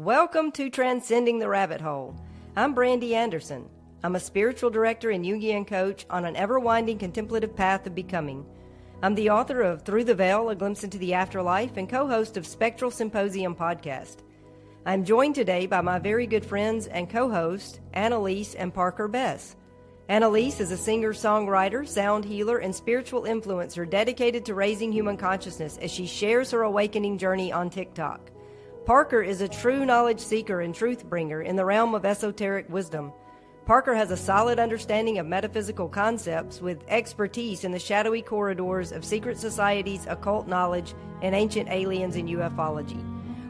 Welcome to Transcending the Rabbit Hole. I'm Brandy Anderson. I'm a spiritual director and Jungian coach on an ever-winding contemplative path of becoming. I'm the author of Through the Veil, A Glimpse into the Afterlife, and co-host of Spectral Symposium podcast. I'm joined today by my very good friends and co-hosts, Annelise and Parker Bess. Annelise is a singer, songwriter, sound healer, and spiritual influencer dedicated to raising human consciousness as she shares her awakening journey on TikTok. Parker is a true knowledge seeker and truth bringer in the realm of esoteric wisdom. Parker has a solid understanding of metaphysical concepts with expertise in the shadowy corridors of secret societies, occult knowledge, and ancient aliens and ufology.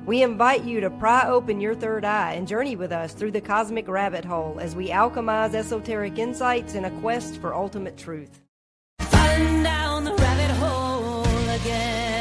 We invite you to pry open your third eye and journey with us through the cosmic rabbit hole as we alchemize esoteric insights in a quest for ultimate truth. Falling down the rabbit hole again.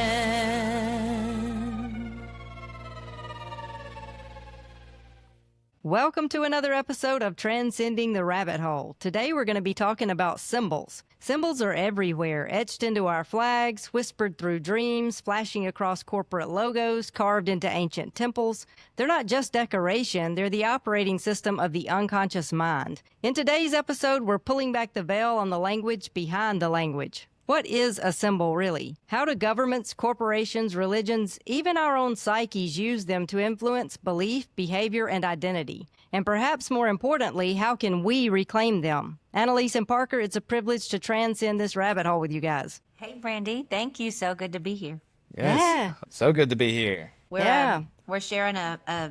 Welcome to another episode of Transcending the Rabbit Hole. Today we're going to be talking about symbols. Symbols are everywhere, etched into our flags, whispered through dreams, flashing across corporate logos, carved into ancient temples. They're not just decoration, they're the operating system of the unconscious mind. In today's episode, we're pulling back the veil on the language behind the language. What is a symbol, really? How do governments, corporations, religions, even our own psyches use them to influence belief, behavior, and identity? And perhaps more importantly, how can we reclaim them? Annelise and Parker, it's a privilege to transcend this rabbit hole with you guys. Hey, Brandy. Thank you. So good to be here. Yes. Yeah. So good to be here. We're sharing a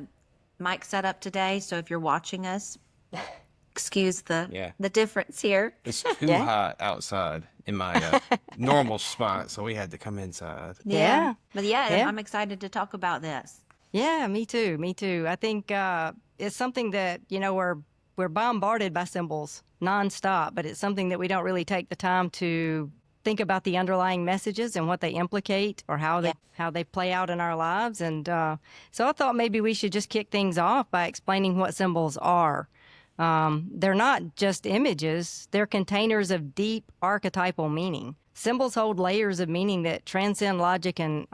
mic setup today, so if you're watching us, excuse the difference here. It's too hot outside in my normal spot, so we had to come inside. Yeah. But Yeah. I'm excited to talk about this. Yeah, me too. I think it's something that, we're bombarded by symbols nonstop, but it's something that we don't really take the time to think about the underlying messages and what they implicate or how they play out in our lives. And so I thought maybe we should just kick things off by explaining what symbols are. They're not just images, they're containers of deep archetypal meaning. Symbols hold layers of meaning that transcend logic and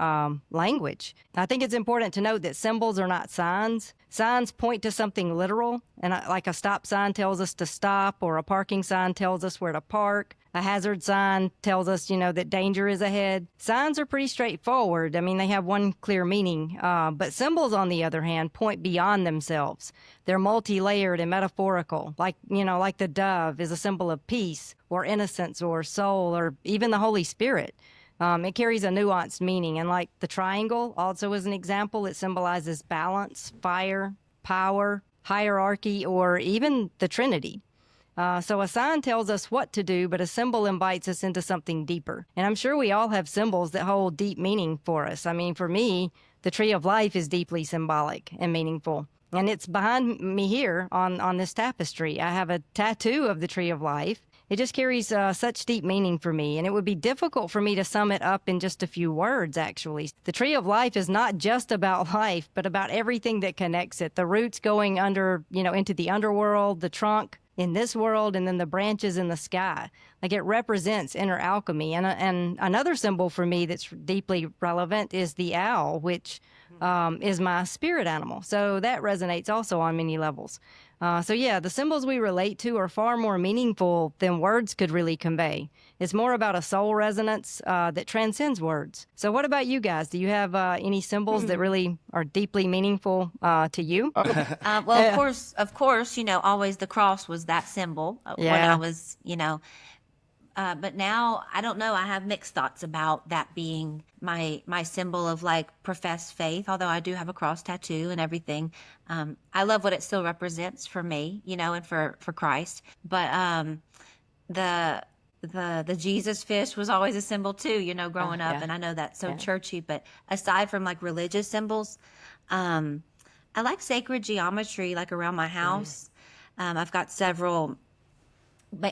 language. I think it's important to note that symbols are not signs. Signs point to something literal, and like a stop sign tells us to stop, or a parking sign tells us where to park. A hazard sign tells us, that danger is ahead. Signs are pretty straightforward. I mean, they have one clear meaning. But symbols, on the other hand, point beyond themselves. They're multi-layered and metaphorical. Like the dove is a symbol of peace or innocence or soul or even the Holy Spirit. It carries a nuanced meaning. And like the triangle also is an example, it symbolizes balance, fire, power, hierarchy, or even the Trinity. So a sign tells us what to do, but a symbol invites us into something deeper. And I'm sure we all have symbols that hold deep meaning for us. I mean, for me, the tree of life is deeply symbolic and meaningful. And it's behind me here on this tapestry. I have a tattoo of the tree of life. It just carries such deep meaning for me, and it would be difficult for me to sum it up in just a few words, actually. The tree of life is not just about life, but about everything that connects it. The roots going under, into the underworld, the trunk in this world, and then the branches in the sky. Like, it represents inner alchemy. And another symbol for me that's deeply relevant is the owl, which is my spirit animal. So that resonates also on many levels. The symbols we relate to are far more meaningful than words could really convey. It's more about a soul resonance that transcends words. So what about you guys? Do you have any symbols that really are deeply meaningful to you? Of course, always the cross was that symbol when I was, but now, I don't know, I have mixed thoughts about that being my symbol of like professed faith, although I do have a cross tattoo and everything. I love what it still represents for me, and for Christ. But the Jesus fish was always a symbol too, growing up. And I know that's so churchy, but aside from like religious symbols, I like sacred geometry, like around my house. I've got several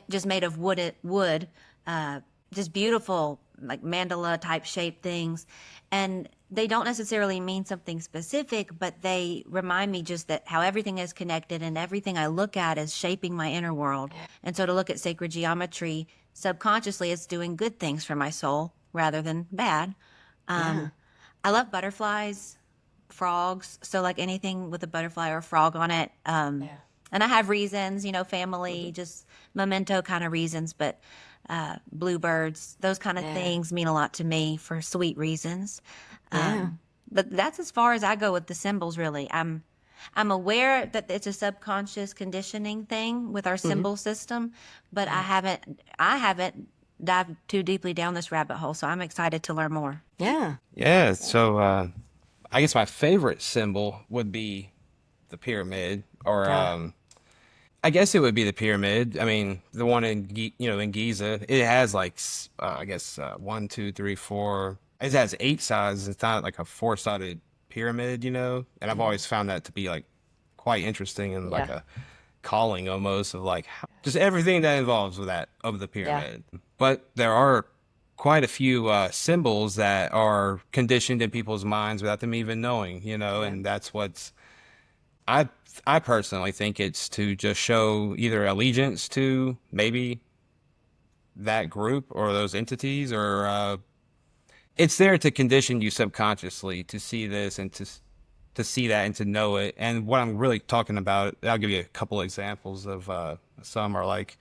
just made of wood, just beautiful, like mandala type shaped things. And they don't necessarily mean something specific, but they remind me just that how everything is connected and everything I look at is shaping my inner world. And so to look at sacred geometry, subconsciously it's doing good things for my soul rather than bad. I love butterflies. frogs. So like anything with a butterfly or a frog on it. And I have reasons, family, just memento kind of reasons, but bluebirds, those kind of things mean a lot to me for sweet reasons. But that's as far as I go with the symbols, really. I'm aware that it's a subconscious conditioning thing with our symbol system, but I haven't dived too deeply down this rabbit hole, so I'm excited to learn more. Yeah. Yeah. So I guess my favorite symbol would be the pyramid, or I guess it would be the pyramid. I mean, the one in Giza, it has like I guess 1, 2, 3, 4. It has 8 sides. It's not like a 4-sided pyramid, And I've always found that to be like quite interesting and like a calling almost of like just everything that involves with that of the pyramid. But there are quite a few symbols that are conditioned in people's minds without them even knowing, and that's what's I personally think it's to just show either allegiance to maybe that group or those entities, or it's there to condition you subconsciously to see this and to see that and to know it. And what I'm really talking about, I'll give you a couple examples of some are like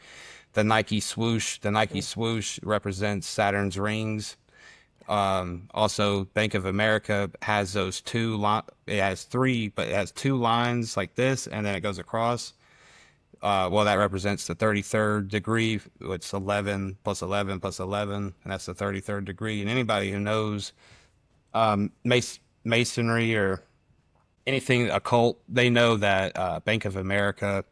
the Nike swoosh. The Nike swoosh represents Saturn's rings. Also, Bank of America has those it has 3, but it has 2 lines like this, and then it goes across. Well, that represents the 33rd degree. It's 11 plus 11 plus 11, and that's the 33rd degree. And anybody who knows masonry or anything occult, they know that Bank of America,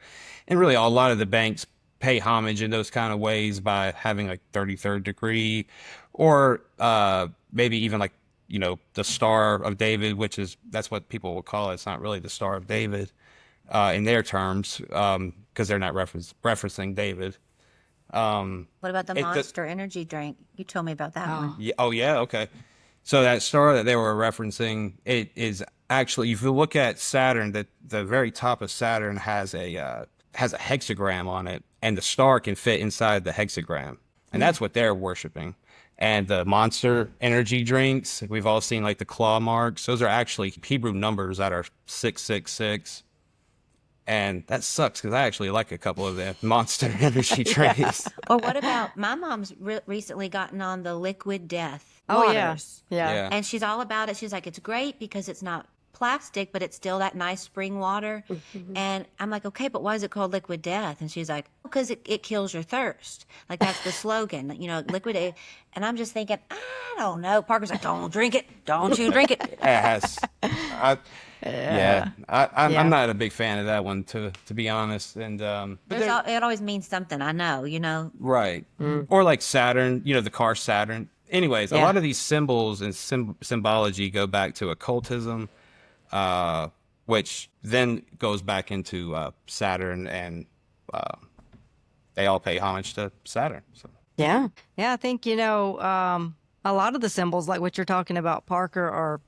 and really a lot of the banks, pay homage in those kind of ways by having like 33rd degree, or maybe even like the Star of David, that's what people will call it. It's not really the Star of David in their terms, because they're not referencing David. What about the Monster energy drink? You told me about that one. Yeah, oh yeah, okay. So that star that they were referencing, it is actually, if you look at Saturn, the very top of Saturn has a hexagram on it, and the star can fit inside the hexagram, and that's what they're worshiping. And the Monster energy drinks, we've all seen like the claw marks. Those are actually Hebrew numbers that are 666. And that sucks because I actually like a couple of the Monster energy drinks. Or what about my mom's recently gotten on the liquid death Oh, waters. yeah. And she's all about it. She's like, it's great because it's not plastic, but it's still that nice spring water. And I'm like, okay, but why is it called liquid death? And she's like, because it kills your thirst. Like that's the slogan, liquid. And I'm just thinking, I don't know. Parker's like, don't drink it. Don't you drink it. Yes. I'm not a big fan of that one, to be honest. And It always means something, I know. right. Or like Saturn, the car Saturn. Anyways, a lot of these symbols and symbology go back to occultism, which then goes back into Saturn, and they all pay homage to Saturn. So. Yeah. I think, a lot of the symbols, like what you're talking about, Parker, are,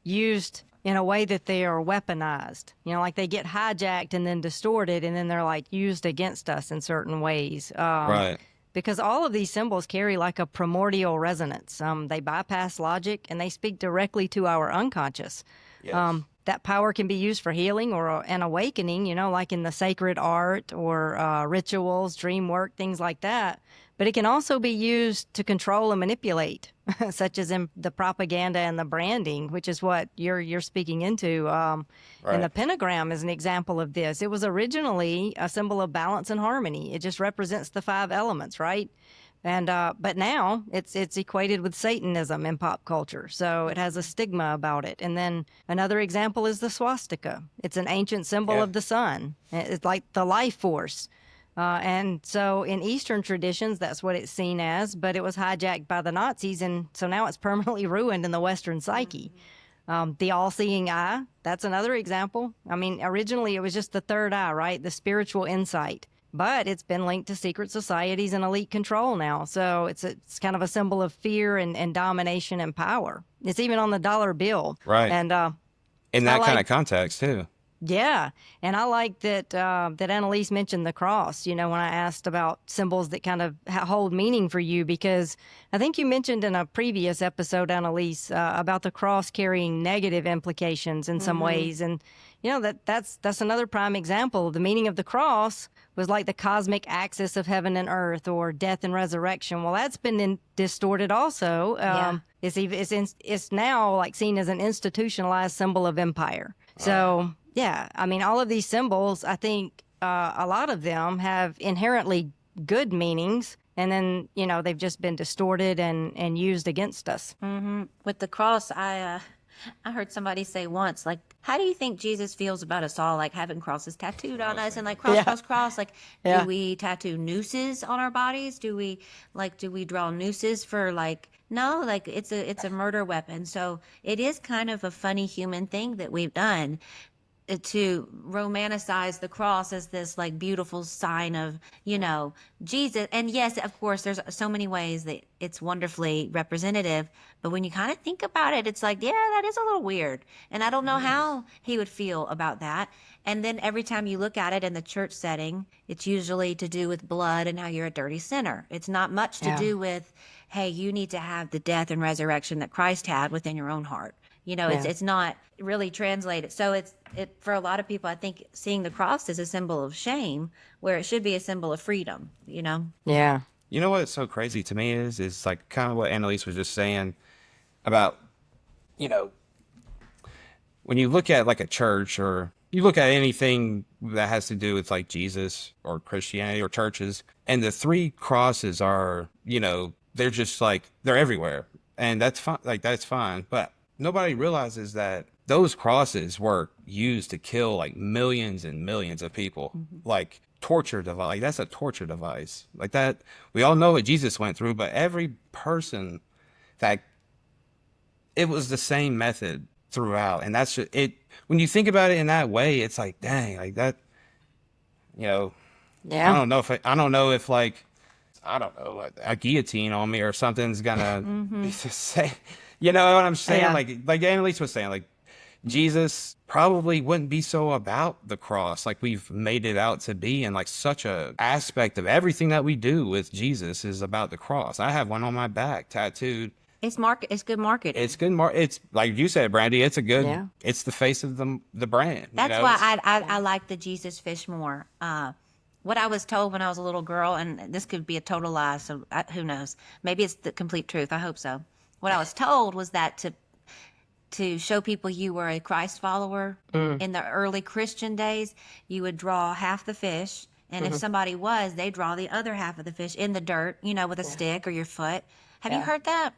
used in a way that they are weaponized. Like they get hijacked and then distorted, and then they're like used against us in certain ways. Right. Because all of these symbols carry like a primordial resonance. They bypass logic and they speak directly to our unconscious. Yes. That power can be used for healing or an awakening, like in the sacred art or rituals, dream work, things like that. But it can also be used to control and manipulate, such as in the propaganda and the branding, which is what you're speaking into. Right. And the pentagram is an example of this. It was originally a symbol of balance and harmony. It just represents the 5 elements, right? And but now it's equated with Satanism in pop culture, so it has a stigma about it. And then another example is the swastika. It's an ancient symbol of the sun. It's like the life force. And so in Eastern traditions, that's what it's seen as, but it was hijacked by the Nazis, and so now it's permanently ruined in the Western psyche. The all-seeing eye, that's another example. I mean, originally it was just the third eye, right? The spiritual insight. But it's been linked to secret societies and elite control now. So it's kind of a symbol of fear and domination and power. It's even on the dollar bill. Right. And in that kind of context, too. Yeah, and I like that that Annelise mentioned the cross. When I asked about symbols that kind of hold meaning for you, because I think you mentioned in a previous episode, Annelise, about the cross carrying negative implications in some ways, and that's another prime example. The meaning of the cross was like the cosmic axis of heaven and earth, or death and resurrection. Well, that's been distorted also. It's now like seen as an institutionalized symbol of empire. So, yeah, I mean, all of these symbols, I think a lot of them have inherently good meanings, and then, they've just been distorted and used against us. With the cross, I heard somebody say once, like, how do you think Jesus feels about us all, like having crosses tattooed on us and like cross, Yeah. cross, cross? Like, Yeah. do we tattoo nooses on our bodies? Do we draw nooses for like, no, like it's a murder weapon. So it is kind of a funny human thing that we've done to romanticize the cross as this like beautiful sign of, Jesus. And yes, of course, there's so many ways that it's wonderfully representative. But when you kind of think about it, it's like, yeah, that is a little weird. And I don't know how he would feel about that. And then every time you look at it in the church setting, it's usually to do with blood and how you're a dirty sinner. It's not much to do with, hey, you need to have the death and resurrection that Christ had within your own heart. It's not really translated. So it for a lot of people, I think seeing the cross is a symbol of shame, where it should be a symbol of freedom. Yeah. You know what's so crazy to me is like kind of what Annalise was just saying about, when you look at like a church, or you look at anything that has to do with like Jesus or Christianity or churches, and the three crosses are, they're just like, they're everywhere. And that's fine. Like, that's fine. But nobody realizes that those crosses were used to kill like millions and millions of people. Like torture device. Like, that's a torture device. Like that. We all know what Jesus went through, but every person that it was the same method throughout. And that's just, it. When you think about it in that way, it's like, dang, like that, Yeah. I don't know if like, I don't know, like a guillotine on me or something's gonna say, you know what I'm saying? Yeah. Like Annalise was saying, like Jesus probably wouldn't be so about the cross like we've made it out to be, and like such a aspect of everything that we do with Jesus is about the cross. I have one on my back tattooed. It's good marketing. It's good. It's like you said, Brandy. It's a good. Yeah. It's the face of the brand. That's why I like the Jesus fish more. What I was told when I was a little girl, and this could be a total lie, so who knows? Maybe it's the complete truth. I hope so. What I was told was that to show people you were a Christ follower in the early Christian days, you would draw half the fish, and if somebody was, they draw the other half of the fish in the dirt, with a stick or your foot. Have you heard that?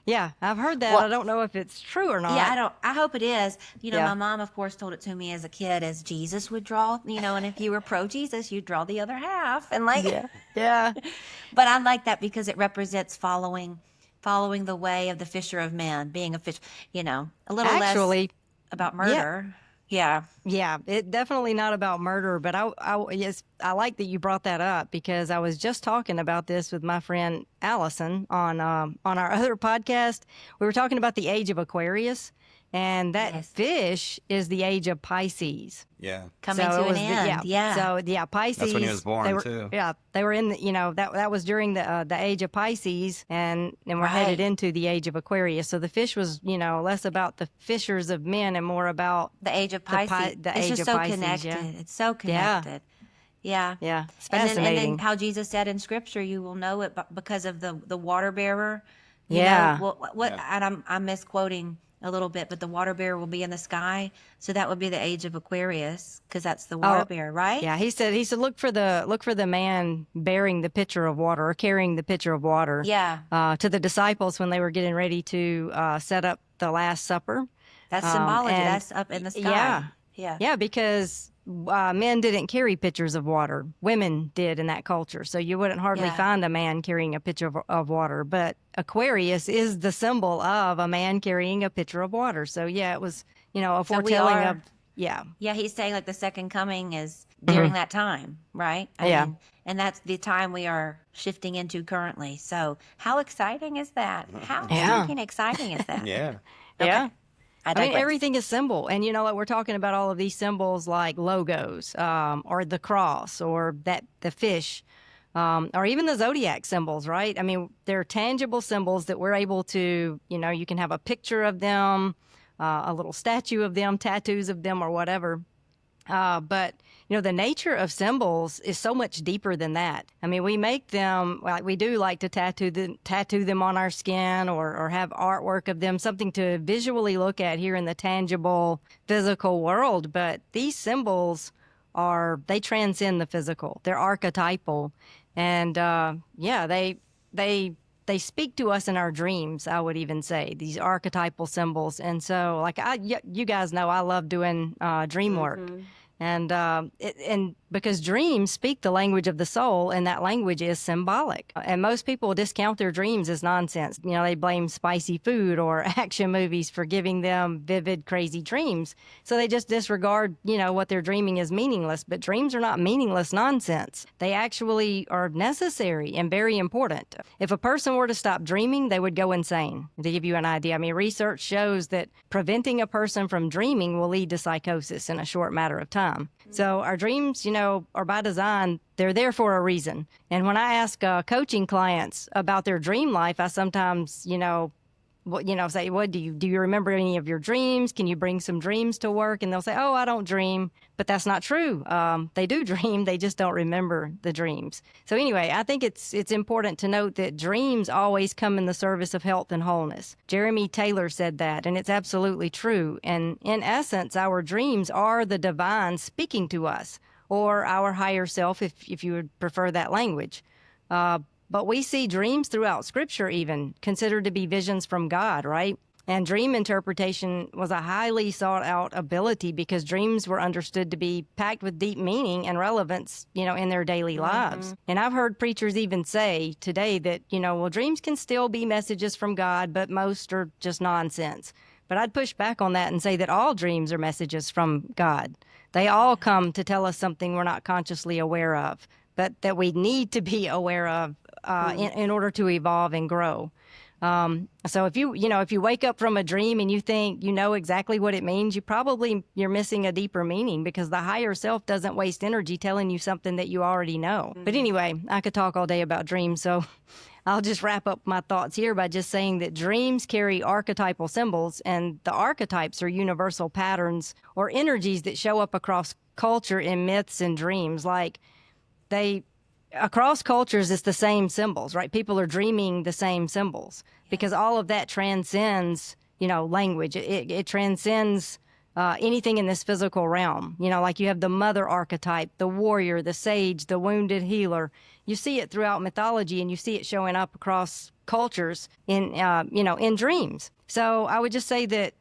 Yeah, I've heard that. Well, I don't know if it's true or not. Yeah, I hope it is. Yeah. My mom, of course, told it to me as a kid, as Jesus would draw, and if you were pro Jesus, you'd draw the other half. And like, Yeah. but I like that because it represents following the way of the fisher of men, being a fish, a little Actually, less about murder. Yeah. Yeah, it definitely not about murder, but yes, I like that you brought that up, because I was just talking about this with my friend Allison on our other podcast. We were talking about the age of Aquarius, and that fish is the age of Pisces. Yeah. Coming So to it an was end. Yeah. So yeah, Pisces. That's when he was born, they were, too. Yeah, they were in that was during the age of Pisces, and we're headed into the age of Aquarius. So the fish was less about the fishers of men and more about The age of Pisces. the it's age just of so Pisces, connected. yeah. It's so connected. Yeah. Yeah, it's And fascinating. then how Jesus said in Scripture, you will know it because of the water bearer. Yeah. And I'm misquoting a little bit, but the water bearer will be in the sky. So that would be the age of Aquarius, because that's the water bearer, right? Yeah, he said look for the man bearing the pitcher of water, or carrying the pitcher of water. Yeah. To the disciples when they were getting ready to set up the Last Supper. That's symbology. and- That's up in the sky. Yeah. Yeah. Yeah, because men didn't carry pitchers of water. Women did in that culture. So you wouldn't hardly find a man carrying a pitcher of water. But Aquarius is the symbol of a man carrying a pitcher of water. So yeah, it was, a foretelling of, yeah. Yeah, he's saying like the second coming is during that time, right? I Yeah. mean, and that's the time we are shifting into currently. So how exciting is that? How freaking exciting is that? Yeah. Yeah. I I mean, digress. everything is symbol. And you know what? We're talking about all of these symbols like logos, or the cross, or the fish, or even the zodiac symbols, right? I mean, they're tangible symbols that we're able to, you can have a picture of them, a little statue of them, tattoos of them, or whatever. But the nature of symbols is so much deeper than that. I mean, we make them like we do like to tattoo them on our skin, or have artwork of them, something to visually look at here in the tangible physical world. But these symbols they transcend the physical. They're archetypal, and they speak to us in our dreams. I would even say these archetypal symbols. And so, like you guys know, I love doing dream work. And because dreams speak the language of the soul, and that language is symbolic. And most people discount their dreams as nonsense. They blame spicy food or action movies for giving them vivid, crazy dreams. So they just disregard, what they're dreaming is meaningless. But dreams are not meaningless nonsense. They actually are necessary and very important. If a person were to stop dreaming, they would go insane. To give you an idea, I mean, research shows that preventing a person from dreaming will lead to psychosis in a short matter of time. So our dreams, are by design. They're there for a reason. And when I ask coaching clients about their dream life, I sometimes, say, "What do you remember any of your dreams? Can you bring some dreams to work?" And they'll say, "Oh, I don't dream." But that's not true. They do dream. They just don't remember the dreams. So anyway, I think it's important to note that dreams always come in the service of health and wholeness. Jeremy Taylor said that, and it's absolutely true. And in essence, our dreams are the divine speaking to us, or our higher self, if you would prefer that language. But we see dreams throughout Scripture even considered to be visions from God, right? And dream interpretation was a highly sought out ability because dreams were understood to be packed with deep meaning and relevance, in their daily lives. And I've heard preachers even say today that, well, dreams can still be messages from God, but most are just nonsense. But I'd push back on that and say that all dreams are messages from God. They all come to tell us something we're not consciously aware of, but that we need to be aware of in order to evolve and grow. So if you wake up from a dream and you think you know exactly what it means, you're missing a deeper meaning, because the higher self doesn't waste energy telling you something that you already know. But anyway, I could talk all day about dreams, so I'll just wrap up my thoughts here by just saying that dreams carry archetypal symbols, and the archetypes are universal patterns or energies that show up across culture in myths and dreams. Like across cultures, it's the same symbols, right? People are dreaming the same symbols because all of that transcends, language. It transcends anything in this physical realm. Like you have the mother archetype, the warrior, the sage, the wounded healer. You see it throughout mythology, and you see it showing up across cultures in dreams. So I would just say that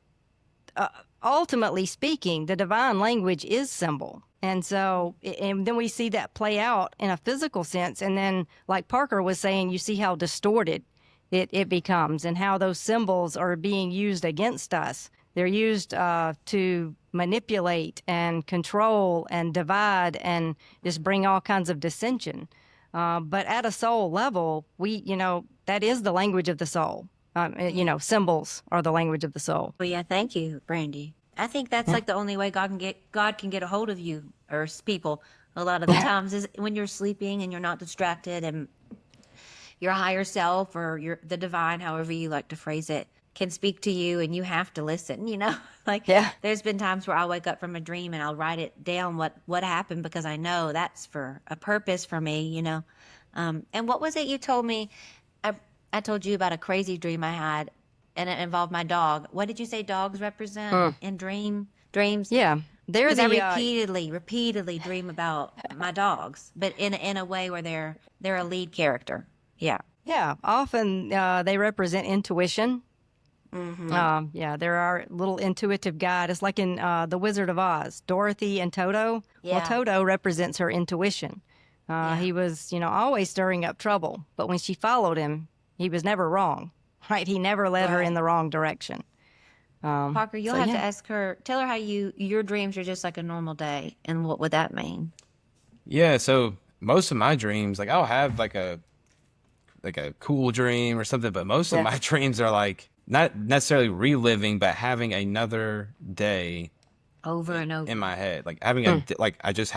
ultimately speaking, the divine language is symbol. And so, and then we see that play out in a physical sense. And then, like Parker was saying, you see how distorted it becomes, and how those symbols are being used against us. They're used to manipulate and control and divide and just bring all kinds of dissension. But at a soul level, that is the language of the soul. Symbols are the language of the soul. Well, yeah, thank you, Brandy. I think that's like the only way God can get a hold of you, or people, a lot of the times, is when you're sleeping and you're not distracted, and your higher self, or the divine, however you like to phrase it, can speak to you, and you have to listen. There's been times where I'll wake up from a dream and I'll write it down what happened, because I know that's for a purpose for me. And what was it you told me? I told you about a crazy dream I had, and it involved my dog. What did you say dogs represent in dreams? Yeah, they're I repeatedly dream about my dogs, but in a way where they're a lead character. Yeah. Yeah, often they represent intuition. They're our little intuitive guide. It's like in The Wizard of Oz, Dorothy and Toto. Yeah. Well, Toto represents her intuition. He was, always stirring up trouble, but when she followed him, he was never wrong, right? He never led her in the wrong direction. Parker, you'll have to ask her, tell her how your dreams are just like a normal day, and what would that mean? Yeah, so most of my dreams, like I'll have like a cool dream or something, but most of my dreams are like not necessarily reliving, but having another day over and over. in my head, like having like I just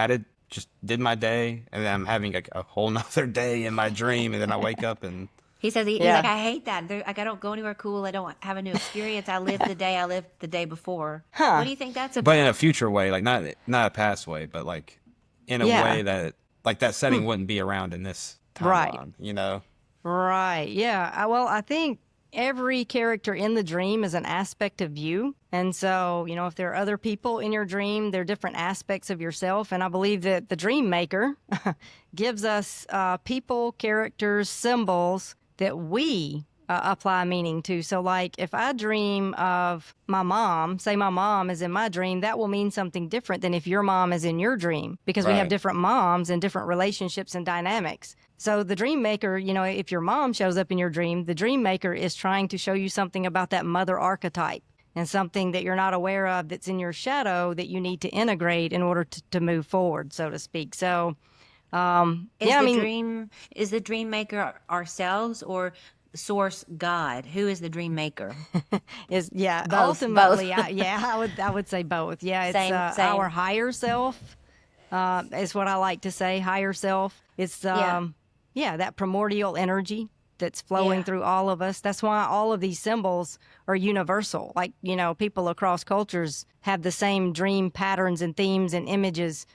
did my day, and then I'm having a whole nother day in my dream, and then I wake up and He says he's Yeah. like, I hate that. Like, I don't go anywhere cool. I don't have a new experience. I live the day I lived the day before. Huh. What do you think that's about? but in a future way, like not a past way, but like in a Yeah. way that like that setting wouldn't be around in this Right. timeline, you know? Right. Yeah. Well, I think every character in the dream is an aspect of you. And so, if there are other people in your dream, there are different aspects of yourself. And I believe that the dream maker gives us people, characters, symbols that we apply meaning to. So, like, if I dream of my mom, say my mom is in my dream, that will mean something different than if your mom is in your dream, because we have Right. different moms and different relationships and dynamics. So the dream maker, if your mom shows up in your dream, the dream maker is trying to show you something about that mother archetype and something that you're not aware of that's in your shadow that you need to integrate in order to move forward, so to speak. So, Is the dream maker ourselves or source God? Who is the dream maker? Both. ultimately, I would say both. Yeah, it's Same. our higher self. Is what I like to say. Higher self. It's that primordial energy that's flowing Yeah. through all of us. That's why all of these symbols are universal. Like, people across cultures have the same dream patterns and themes and images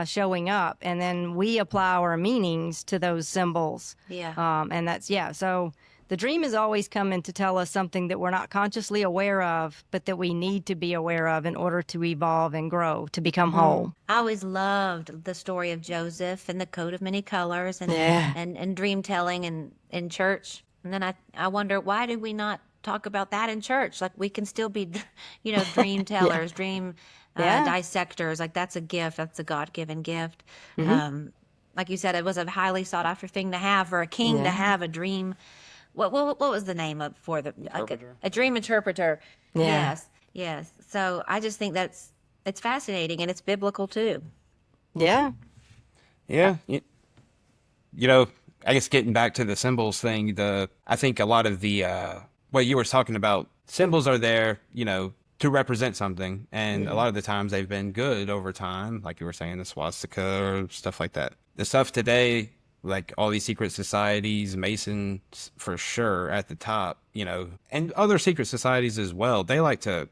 showing up, and then we apply our meanings to those symbols. Yeah. And that's so the dream is always coming to tell us something that we're not consciously aware of, but that we need to be aware of in order to evolve and grow, to become whole. I always loved the story of Joseph and the coat of many colors and Yeah. and dream telling in church. And then I wonder, why do we not talk about that in church? Like, we can still be, dream tellers, dream Yeah. dissectors. Like, that's a gift. That's a God-given gift. Mm-hmm. Like you said, it was a highly sought after thing to have, for a king to Yeah. have a dream. What was the name of for the a dream interpreter? Yeah. Yes. So I just think it's fascinating, and it's biblical too. Yeah. Yeah. I guess getting back to the symbols thing, I think a lot of the what you were talking about, symbols are there, to represent something, and a lot of the times they've been good over time, like you were saying, the swastika or stuff like that. The stuff today, like all these secret societies, Masons for sure at the top, and other secret societies as well, they like to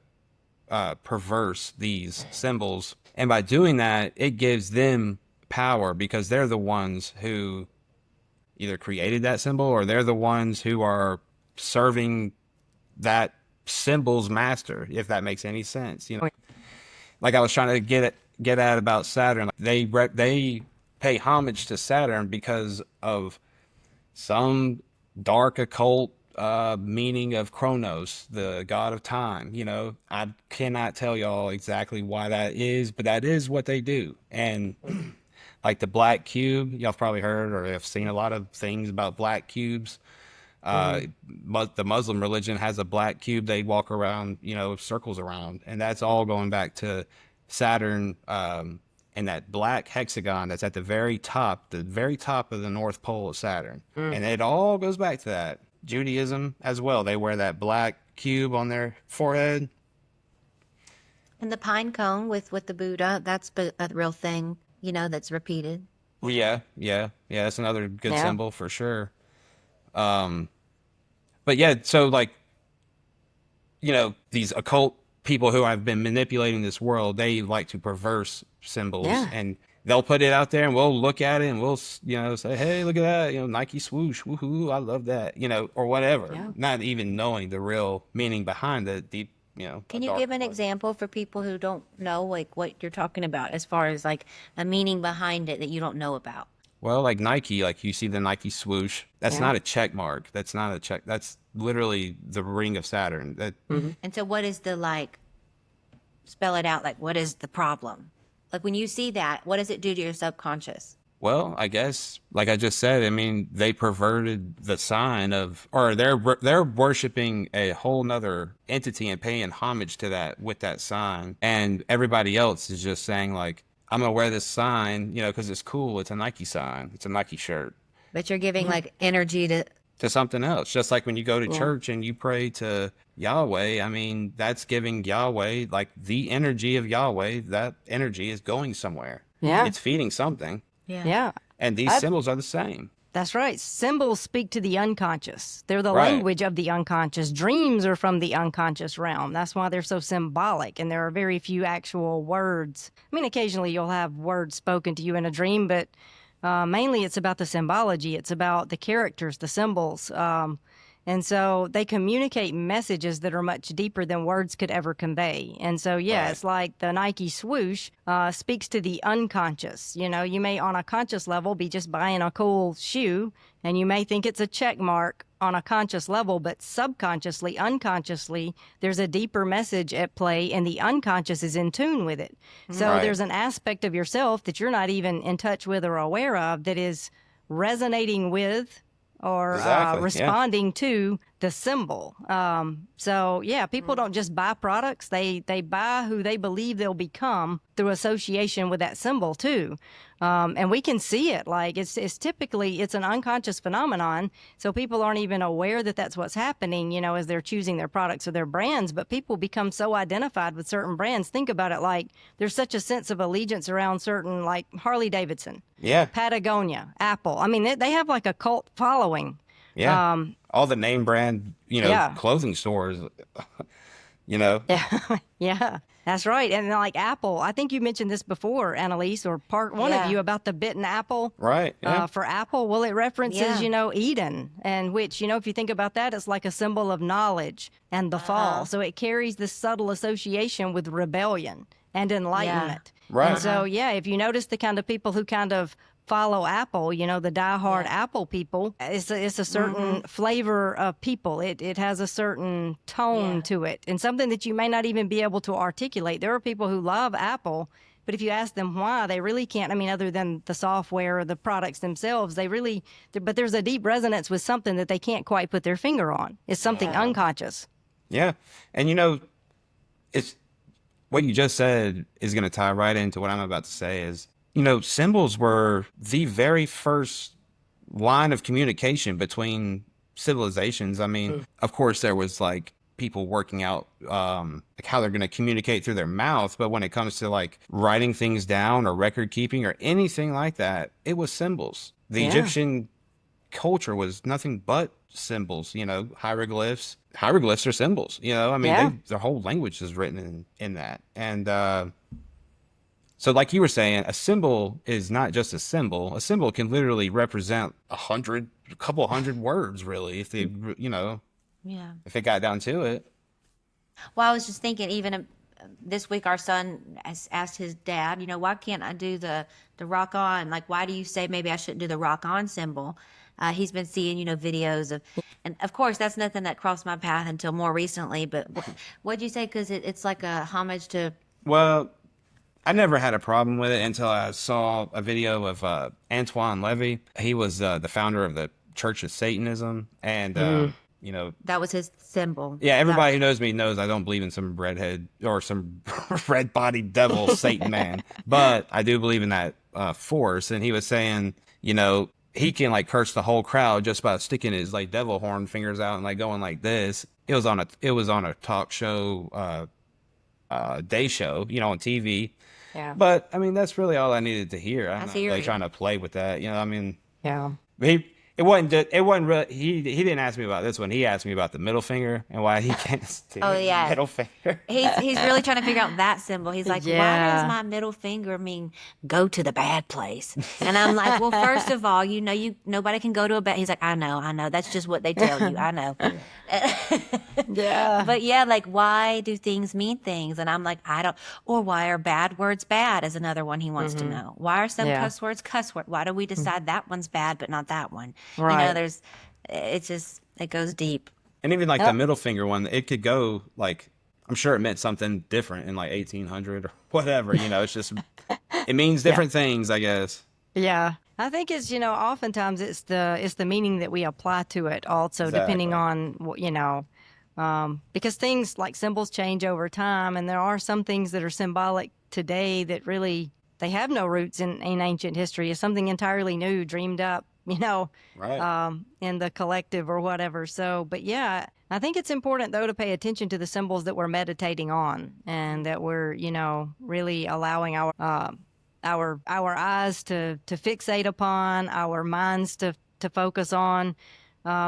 perverse these symbols, and by doing that, it gives them power because they're the ones who either created that symbol or they're the ones who are serving that symbol's master, if that makes any sense. Like I was trying to get at about Saturn. Like they pay homage to Saturn because of some dark occult meaning of Kronos, the god of time. I cannot tell y'all exactly why that is, but that is what they do. And like the black cube, y'all have probably heard or have seen a lot of things about black cubes. The Muslim religion has a black cube they walk around, circles around, and that's all going back to Saturn, and that black hexagon that's at the very top of the North Pole of Saturn. And it all goes back to that. Judaism as well. They wear that black cube on their forehead. And the pine cone with the Buddha, that's a real thing, that's repeated. Yeah. That's another good Yeah. symbol for sure. But yeah, so like, these occult people who have been manipulating this world, they like to perverse symbols, Yeah. and they'll put it out there, and we'll look at it, and we'll, say, hey, look at that, Nike swoosh, woohoo, I love that, or whatever, Yeah. not even knowing the real meaning behind the deep, Can you give an example for people who don't know, like, what you're talking about, as far as like a meaning behind it that you don't know about? Well, like Nike, like you see the Nike swoosh, that's Yeah. not a check mark. That's not a check. That's literally the ring of Saturn. That And so what is spell it out, like, what is the problem? Like, when you see that, what does it do to your subconscious? Well, I guess, like I just said, I mean, they perverted the sign of, or they're worshiping a whole nother entity and paying homage to that with that sign. And everybody else is just saying, like, I'm going to wear this sign, because it's cool. It's a Nike sign. It's a Nike shirt. But you're giving like energy to to something else. Just like when you go to church and you pray to Yahweh, I mean, that's giving Yahweh, like the energy of Yahweh, that energy is going somewhere. Yeah. It's feeding something. Yeah. Yeah. And these symbols are the same. That's right. Symbols speak to the unconscious. They're the Right. language of the unconscious. Dreams are from the unconscious realm. That's why they're so symbolic, and there are very few actual words. I mean, occasionally you'll have words spoken to you in a dream, but mainly it's about the symbology. It's about the characters, the symbols. And so they communicate messages that are much deeper than words could ever convey. And so, yeah, it's like the Nike swoosh speaks to the unconscious. You know, you may on a conscious level be just buying a cool shoe, and you may think it's a check mark on a conscious level, but subconsciously, unconsciously, there's a deeper message at play, and the unconscious is in tune with it. So there's an aspect of yourself that you're not even in touch with or aware of that is resonating with or responding to the symbol. So, yeah, people don't just buy products. They buy who they believe they'll become through association with that symbol, too. And we can see it. Like, it's typically, it's an unconscious phenomenon. So people aren't even aware that that's what's happening, you know, as they're choosing their products or their brands. But people become so identified with certain brands. Think about it, like, there's such a sense of allegiance around certain, like Harley Davidson, Patagonia, Apple. I mean, they have like a cult following. Yeah. All the name brand, you know, clothing stores, you know. Yeah, that's right. And like Apple, I think you mentioned this before, Annelise, or part one of you about the bitten apple. Right. Yeah. For Apple, well, it references, you know, Eden, and which, you know, if you think about that, it's like a symbol of knowledge and the fall. So it carries this subtle association with rebellion and enlightenment. Right. And so, yeah, if you notice the kind of people who kind of follow Apple, you know, the diehard Apple people, it's a certain flavor of people. It has a certain tone to it, and something that you may not even be able to articulate. There are people who love Apple, but if you ask them why, they really can't. I mean, other than the software or the products themselves, but there's a deep resonance with something that they can't quite put their finger on. It's something unconscious. Yeah. And, you know, it's what you just said is going to tie right into what I'm about to say is, you know, symbols were the very first line of communication between civilizations. I mean, of course, there was like people working out like how they're going to communicate through their mouth. But when it comes to like writing things down or record keeping or anything like that, it was symbols. The Egyptian culture was nothing but symbols, you know, hieroglyphs. Hieroglyphs are symbols, you know, I mean, their whole language is written in that. And, so like you were saying, a symbol is not just a symbol. A symbol can literally represent a couple hundred words, really, if they, you know, if it got down to it. Well, I was just thinking, even this week, our son asked his dad, you know, why can't I do the rock on? Like, why do you say maybe I shouldn't do the rock on symbol? He's been seeing, you know, videos of, and of course, that's nothing that crossed my path until more recently. But what'd you say? Because it's like a homage to. Well, I never had a problem with it until I saw a video of Antoine Levy. He was the founder of the Church of Satanism, and you know, that was his symbol. Yeah, everybody who knows me knows I don't believe in some redhead or some red-bodied devil Satan man, but I do believe in that force. And he was saying, you know, he can like curse the whole crowd just by sticking his like devil horn fingers out and like going like this. It was on a talk show, day show, you know, on TV. Yeah. But I mean, that's really all I needed to hear. I'm not hear really you. trying to play with that, you know. I mean, it wasn't really. He didn't ask me about this one. He asked me about the middle finger and why he can't stick middle finger. He's really trying to figure out that symbol. He's like, why does my middle finger mean go to the bad place? And I'm like, well, first of all, you know, nobody can go to a bad. He's like, I know. That's just what they tell you. I know. But yeah, like, why do things mean things? And I'm like, I don't. Or why are bad words bad? Is another one he wants to know. Why are some cuss words cuss words? Why do we decide that one's bad but not that one? Right. You know, it goes deep. And even like the middle finger one, it could go like, I'm sure it meant something different in like 1800 or whatever. You know, it's just it means different things, I guess. Yeah. I think it's, you know, oftentimes it's the meaning that we apply to it also, depending on, you know, because things like symbols change over time, and there are some things that are symbolic today that really, they have no roots in ancient history. It's something entirely new, dreamed up Right. in the collective or whatever. So, but yeah, I think it's important though to pay attention to the symbols that we're meditating on, and that we're, really allowing our eyes to fixate upon, our minds to focus on,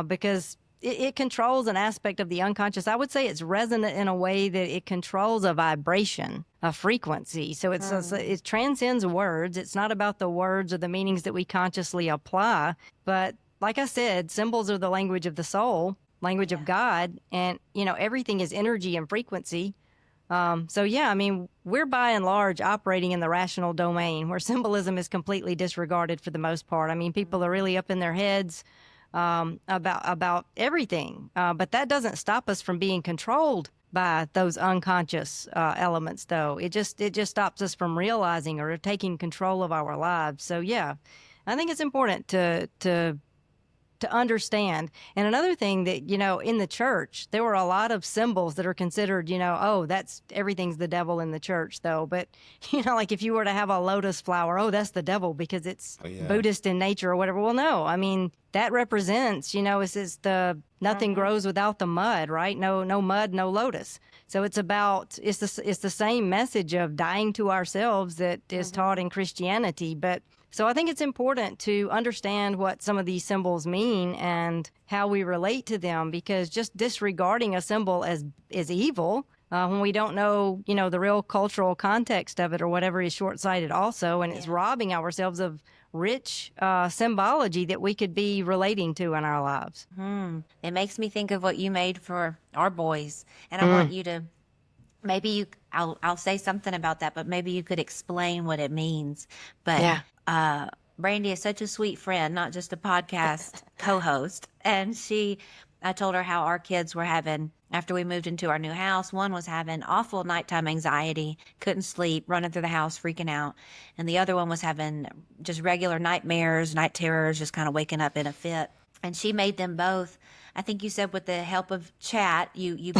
because it controls an aspect of the unconscious. I would say it's resonant in a way that it controls a vibration, a frequency. So it transcends words. It's not about the words or the meanings that we consciously apply. But like I said, symbols are the language of the soul, language of God. And, everything is energy and frequency. So yeah, I mean, we're by and large operating in the rational domain where symbolism is completely disregarded for the most part. I mean, people are really up in their heads about everything, but that doesn't stop us from being controlled by those unconscious elements. Though it just stops us from realizing or taking control of our lives. So yeah, I think it's important to understand. And another thing that, in the church, there were a lot of symbols that are considered, oh, that's everything's the devil in the church, though. But, like if you were to have a lotus flower, oh, that's the devil because it's Buddhist in nature or whatever. Well, no, I mean, that represents, it's the nothing grows without the mud, right? No mud, no lotus. So it's the same message of dying to ourselves that is taught in Christianity. But so I think it's important to understand what some of these symbols mean and how we relate to them, because just disregarding a symbol as evil when we don't know, the real cultural context of it or whatever is short-sighted also, and it's robbing ourselves of rich symbology that we could be relating to in our lives. It makes me think of what you made for our boys, and I want you to I'll say something about that, but maybe you could explain what it means. But Brandy is such a sweet friend, not just a podcast co-host. And I told her how our kids were having, after we moved into our new house, one was having awful nighttime anxiety, couldn't sleep, running through the house, freaking out. And the other one was having just regular nightmares, night terrors, just kind of waking up in a fit. And she made them both, I think you said with the help of chat, you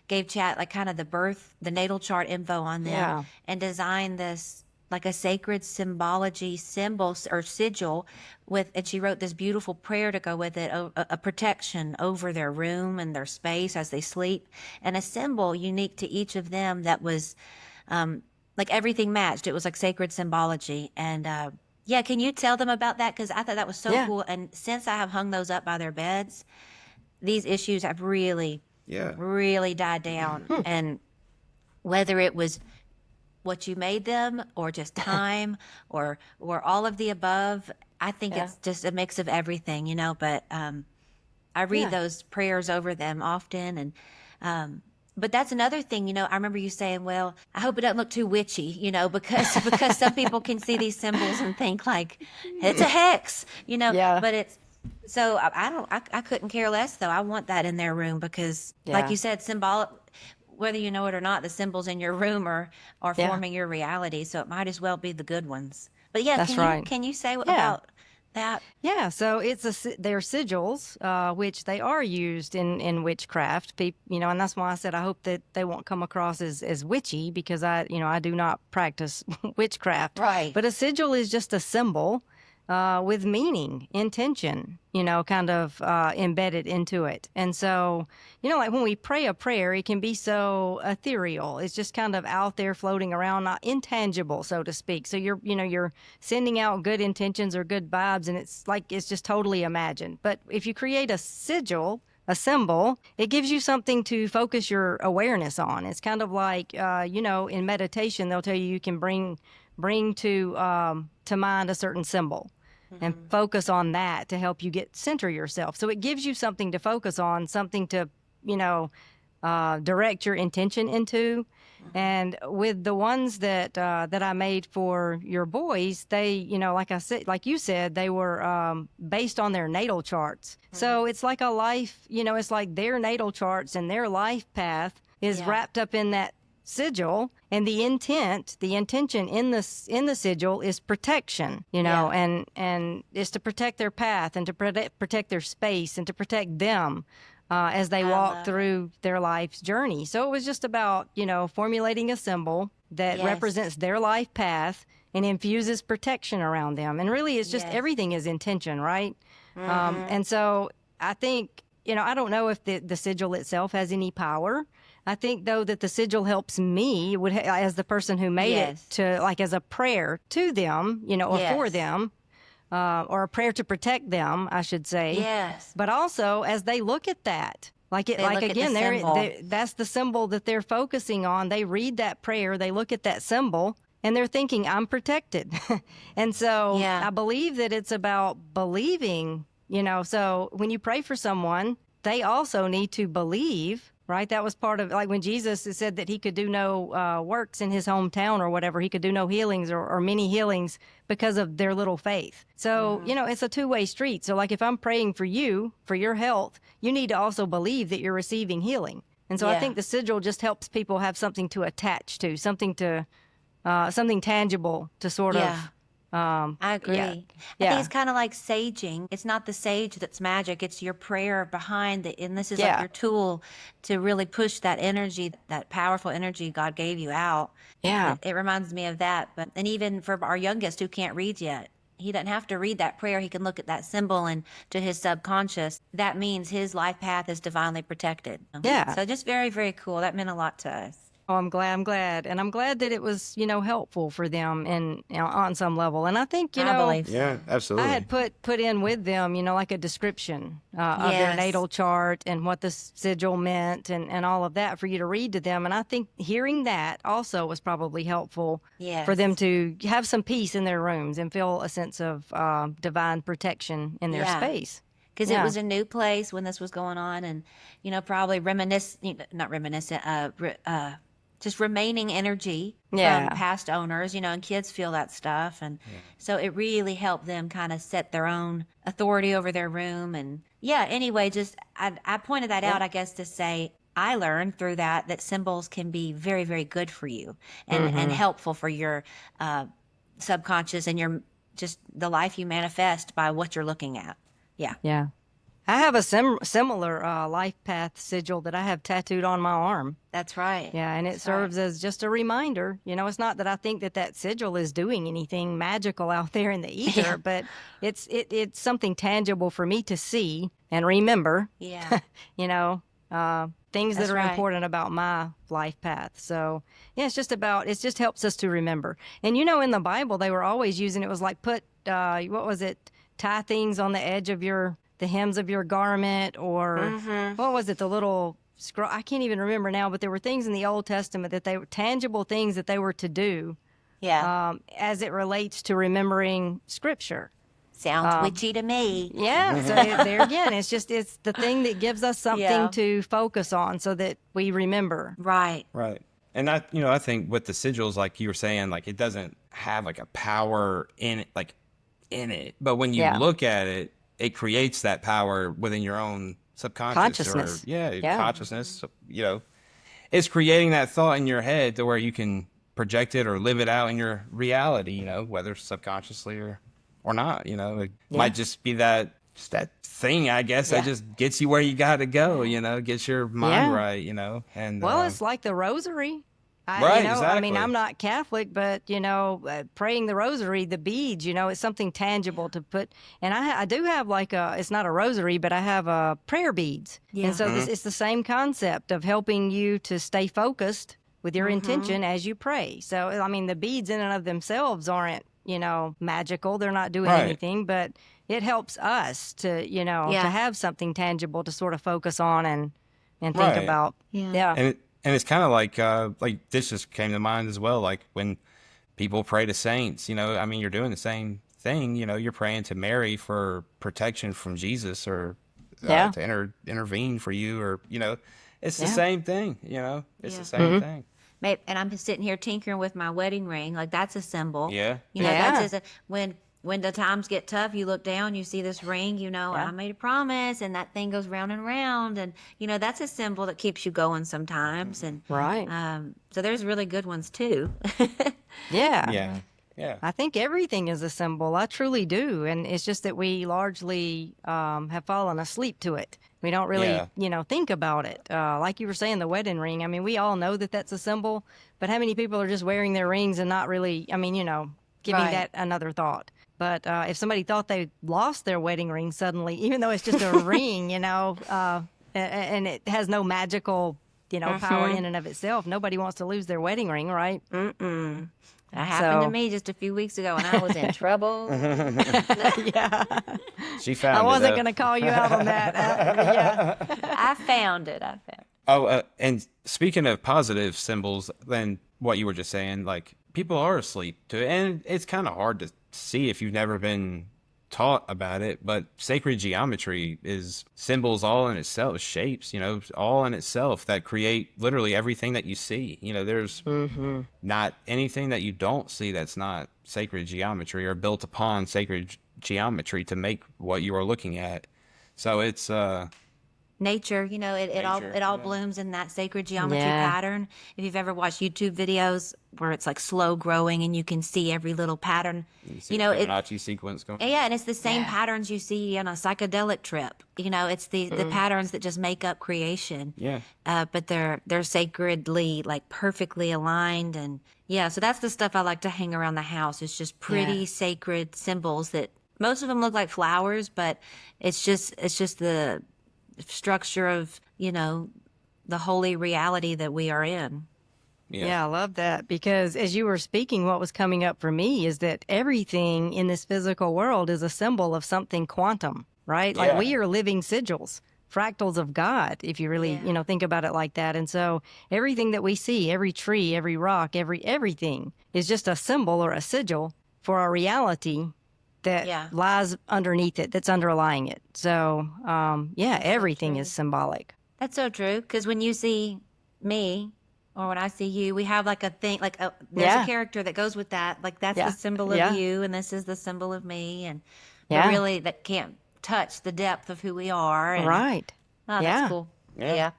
gave chat like kind of the natal chart info on them, and designed this like a sacred symbology symbol or sigil and she wrote this beautiful prayer to go with it, a protection over their room and their space as they sleep, and a symbol unique to each of them that was like everything matched. It was like sacred symbology. And can you tell them about that? Because I thought that was so cool. And since I have hung those up by their beds, these issues have really died down. And whether it was what you made them or just time or all of the above, I think it's just a mix of everything, but I read those prayers over them often. And but that's another thing, I remember you saying, well, I hope it doesn't look too witchy, because some people can see these symbols and think like it's a hex, but it's so I couldn't care less though. I want that in their room because like you said, symbolic, whether you know it or not, the symbols in your room are forming your reality. So it might as well be the good ones. But can you say about that? Yeah, so they're sigils, which they are used in witchcraft. And that's why I said I hope that they won't come across as witchy, because I do not practice witchcraft. Right. But a sigil is just a symbol with meaning, intention, kind of embedded into it. And so, like when we pray a prayer, it can be so ethereal. It's just kind of out there floating around, not intangible, so to speak. So you're sending out good intentions or good vibes, and it's just totally imagined. But if you create a sigil, a symbol, it gives you something to focus your awareness on. It's kind of like, in meditation, they'll tell you can bring to mind a certain symbol and focus on that to help you center yourself. So it gives you something to focus on, something to, direct your intention into. And with the ones that I made for your boys, they, like you said, they were based on their natal charts. So it's like a life, it's like their natal charts and their life path is wrapped up in that sigil, and the intention in the sigil is protection, and is to protect their path and to protect their space and to protect them as they walk through their life's journey. So it was just about formulating a symbol that represents their life path and infuses protection around them. And really, it's just everything is intention, right? And so I think, I don't know if the sigil itself has any power. I think, though, that the sigil helps me as the person who made it to, like, as a prayer to them, or for them, or a prayer to protect them, I should say. Yes. But also as they look at that, that's the symbol that they're focusing on. They read that prayer, they look at that symbol, and they're thinking, I'm protected. And so I believe that it's about believing, so when you pray for someone, they also need to believe. Right? That was part of, like, when Jesus said that he could do no works in his hometown or whatever. He could do no healings or many healings because of their little faith. So, it's a two-way street. So, like, if I'm praying for you, for your health, you need to also believe that you're receiving healing. And so I think the sigil just helps people have something to attach to, something tangible to sort of. I agree. I think it's kind of like saging. It's not the sage that's magic. It's your prayer behind it. And this is like your tool to really push that energy, that powerful energy God gave you out. Yeah. It reminds me of that. And even for our youngest who can't read yet, he doesn't have to read that prayer. He can look at that symbol and to his subconscious. That means his life path is divinely protected. Yeah. So just very, very cool. That meant a lot to us. Oh, I'm glad. And I'm glad that it was, helpful for them and on some level. And I think, I believe so. Yeah, absolutely. I had put in with them, like a description of their natal chart and what the sigil meant and all of that for you to read to them. And I think hearing that also was probably helpful for them to have some peace in their rooms and feel a sense of divine protection in their space. Because it was a new place when this was going on, and probably just remaining energy from past owners, and kids feel that stuff. And so it really helped them kind of set their own authority over their room. And anyway, I pointed that out, I guess, to say, I learned through that symbols can be very, very good for you and helpful for your subconscious and your just the life you manifest by what you're looking at. Yeah. I have a similar life path sigil that I have tattooed on my arm. That's right. Yeah, and it serves as just a reminder. It's not that I think that sigil is doing anything magical out there in the ether, but it's something tangible for me to see and remember. Yeah. Things that are important about my life path. So, it just helps us to remember. And in the Bible, they were always using it was like put tie things on the edge of the hems of your garment, or what was it, the little scroll? I can't even remember now, but there were things in the Old Testament that they were tangible things that they were to do as it relates to remembering Scripture. Sounds witchy to me. Yeah, so there again, it's the thing that gives us something to focus on so that we remember. Right. Right. And I think with the sigils, like you were saying, like it doesn't have like a power in it, but when you look at it, it creates that power within your own subconscious consciousness. It's creating that thought in your head to where you can project it or live it out in your reality, whether subconsciously or not, it might just be that thing, I guess, that just gets you where you got to go, gets your mind right, and it's like the rosary. Exactly. I mean, I'm not Catholic, but, praying the rosary, the beads, it's something tangible to put. And I do have it's not a rosary, but I have prayer beads. Yeah. And so it's the same concept of helping you to stay focused with your intention as you pray. So, I mean, the beads in and of themselves aren't, magical. They're not doing anything, but it helps us to, to have something tangible to sort of focus on and think about. Yeah. And it's kind of like this just came to mind as well. Like when people pray to saints, you're doing the same thing. You're praying to Mary for protection from Jesus or to intervene for you, or it's the same thing. It's the same thing. And I'm sitting here tinkering with my wedding ring, like that's a symbol. Yeah. That's when the times get tough, you look down, you see this ring, I made a promise, and that thing goes round and round. And, that's a symbol that keeps you going sometimes. And so there's really good ones too. Yeah. I think everything is a symbol. I truly do. And it's just that we largely have fallen asleep to it. We don't really, think about it. Like you were saying, the wedding ring. I mean, we all know that that's a symbol, but how many people are just wearing their rings and not really, giving Right. that another thought. But if somebody thought they lost their wedding ring suddenly, even though it's just a ring, and it has no magical, power in and of itself, nobody wants to lose their wedding ring, right? Mm-mm. That happened to So- me just a few weeks ago, and I was in trouble. Yeah. She found I it. wasn't going to call you out on that. Yeah. I found it. Oh, and speaking of positive symbols, then what you were just saying, like people are asleep to it, and it's kind of hard to see if you've never been taught about it. But sacred geometry is symbols all in itself, shapes, all in itself that create literally everything that you see. There's not anything that you don't see that's not sacred geometry or built upon sacred geometry to make what you are looking at. So it's Nature, it all blooms in that sacred geometry Yeah. pattern. If you've ever watched YouTube videos where it's like slow growing and you can see every little pattern, you see the Fibonacci sequence going. yeah, and it's the same patterns you see on a psychedelic trip. It's the patterns that just make up creation. Yeah. But they're sacredly, like perfectly aligned, and yeah. So that's the stuff I like to hang around the house. It's just pretty sacred symbols that most of them look like flowers, but it's just the structure of the holy reality that we are in. Yeah, I love that, because as you were speaking, what was coming up for me is that everything in this physical world is a symbol of something quantum, right? Like we are living sigils, fractals of God, if you really, think about it like that. And so everything that we see, every tree, every rock, everything is just a symbol or a sigil for a reality that lies underneath it, that's underlying it. So, everything is symbolic. That's so true. Because when you see me or when I see you, we have like a thing, like there's a character that goes with that. Like that's the symbol of you, and this is the symbol of me, and but really that can't touch the depth of who we are. And, Right. Oh, that's cool. Yeah,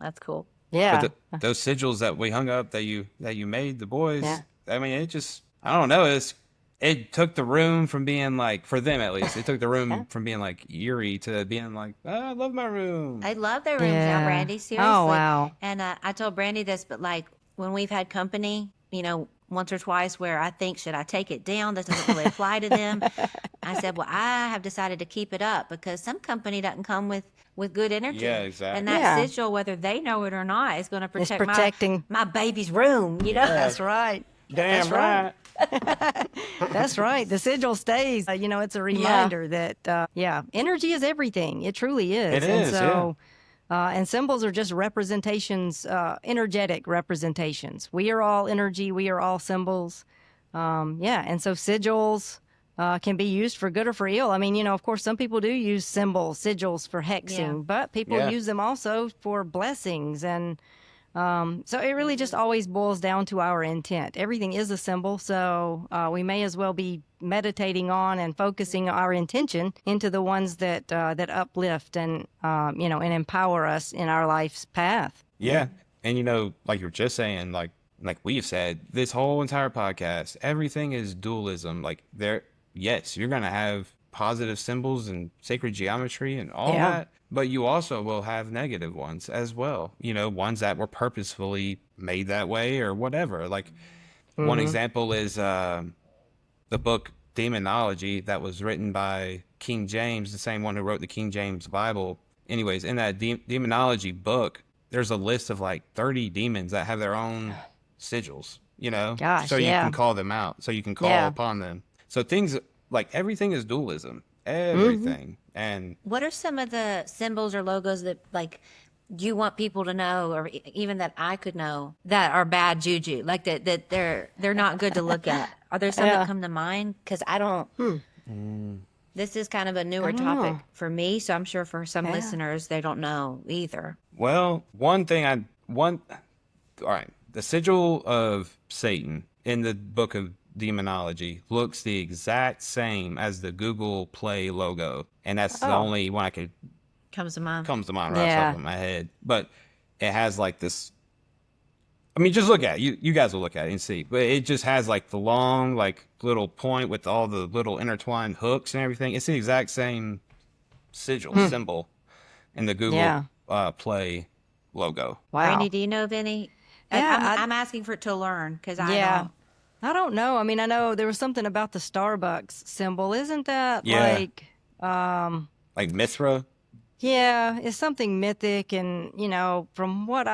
that's cool. Yeah. But those sigils that we hung up that you made, the boys, I mean, it just, I don't know, it took the room from being like, for them at least, it took the room from being like eerie to being like, oh, I love my room. I love their rooms now, Yeah. Brandy. Seriously. Oh, wow. And I told Brandy this, but like when we've had company, once or twice where I think, should I take it down? That doesn't really apply to them. I said, well, I have decided to keep it up because some company doesn't come with good energy. Yeah, exactly. And that Yeah. sigil, whether they know it or not, is going to protect protecting- my baby's room. That's right. Damn That's right. That's right. The sigil stays. It's a reminder that, energy is everything. It truly is. It and is, so, and symbols are just representations, energetic representations. We are all energy. We are all symbols. And so sigils can be used for good or for ill. I mean, of course, some people do use sigils for hexing, but people use them also for blessings. And so it really just always boils down to our intent. Everything is a symbol, so we may as well be meditating on and focusing our intention into the ones that uplift and and empower us in our life's path. Yeah. And like you were just saying, like we've said, this whole entire podcast, everything is dualism. Like yes, you're going to have positive symbols and sacred geometry and all that, but you also will have negative ones as well. Ones that were purposefully made that way or whatever. Like one example is the book Demonology that was written by King James, the same one who wrote the King James Bible. Anyways, in that Demonology book, there's a list of like 30 demons that have their own sigils, Gosh, so you can call them out, so you can call upon them. So things like everything is dualism, everything. And what are some of the symbols or logos that like you want people to know, or even that I could know, that are bad juju, like that they're not good to look at? Are there some that come to mind? Because I don't. This is kind of a newer topic for me, so I'm sure for some listeners they don't know either. well, all right, the sigil of Satan in the book of Demonology looks the exact same as the Google Play logo, and that's the only one I could Comes to mind. comes to mind right off the top of my head. But it has like this. I mean, just look at it. You guys will look at it and see. But it just has like the long, like little point with all the little intertwined hooks and everything. It's the exact same sigil symbol in the Google Play logo. Wow. Brandy, do you know of any? Yeah, I'm asking for it to learn because I Yeah. don't. I don't know. I mean, I know there was something about the Starbucks symbol. Isn't that Yeah. Like Mithra? yeah, it's something mythic. And, from what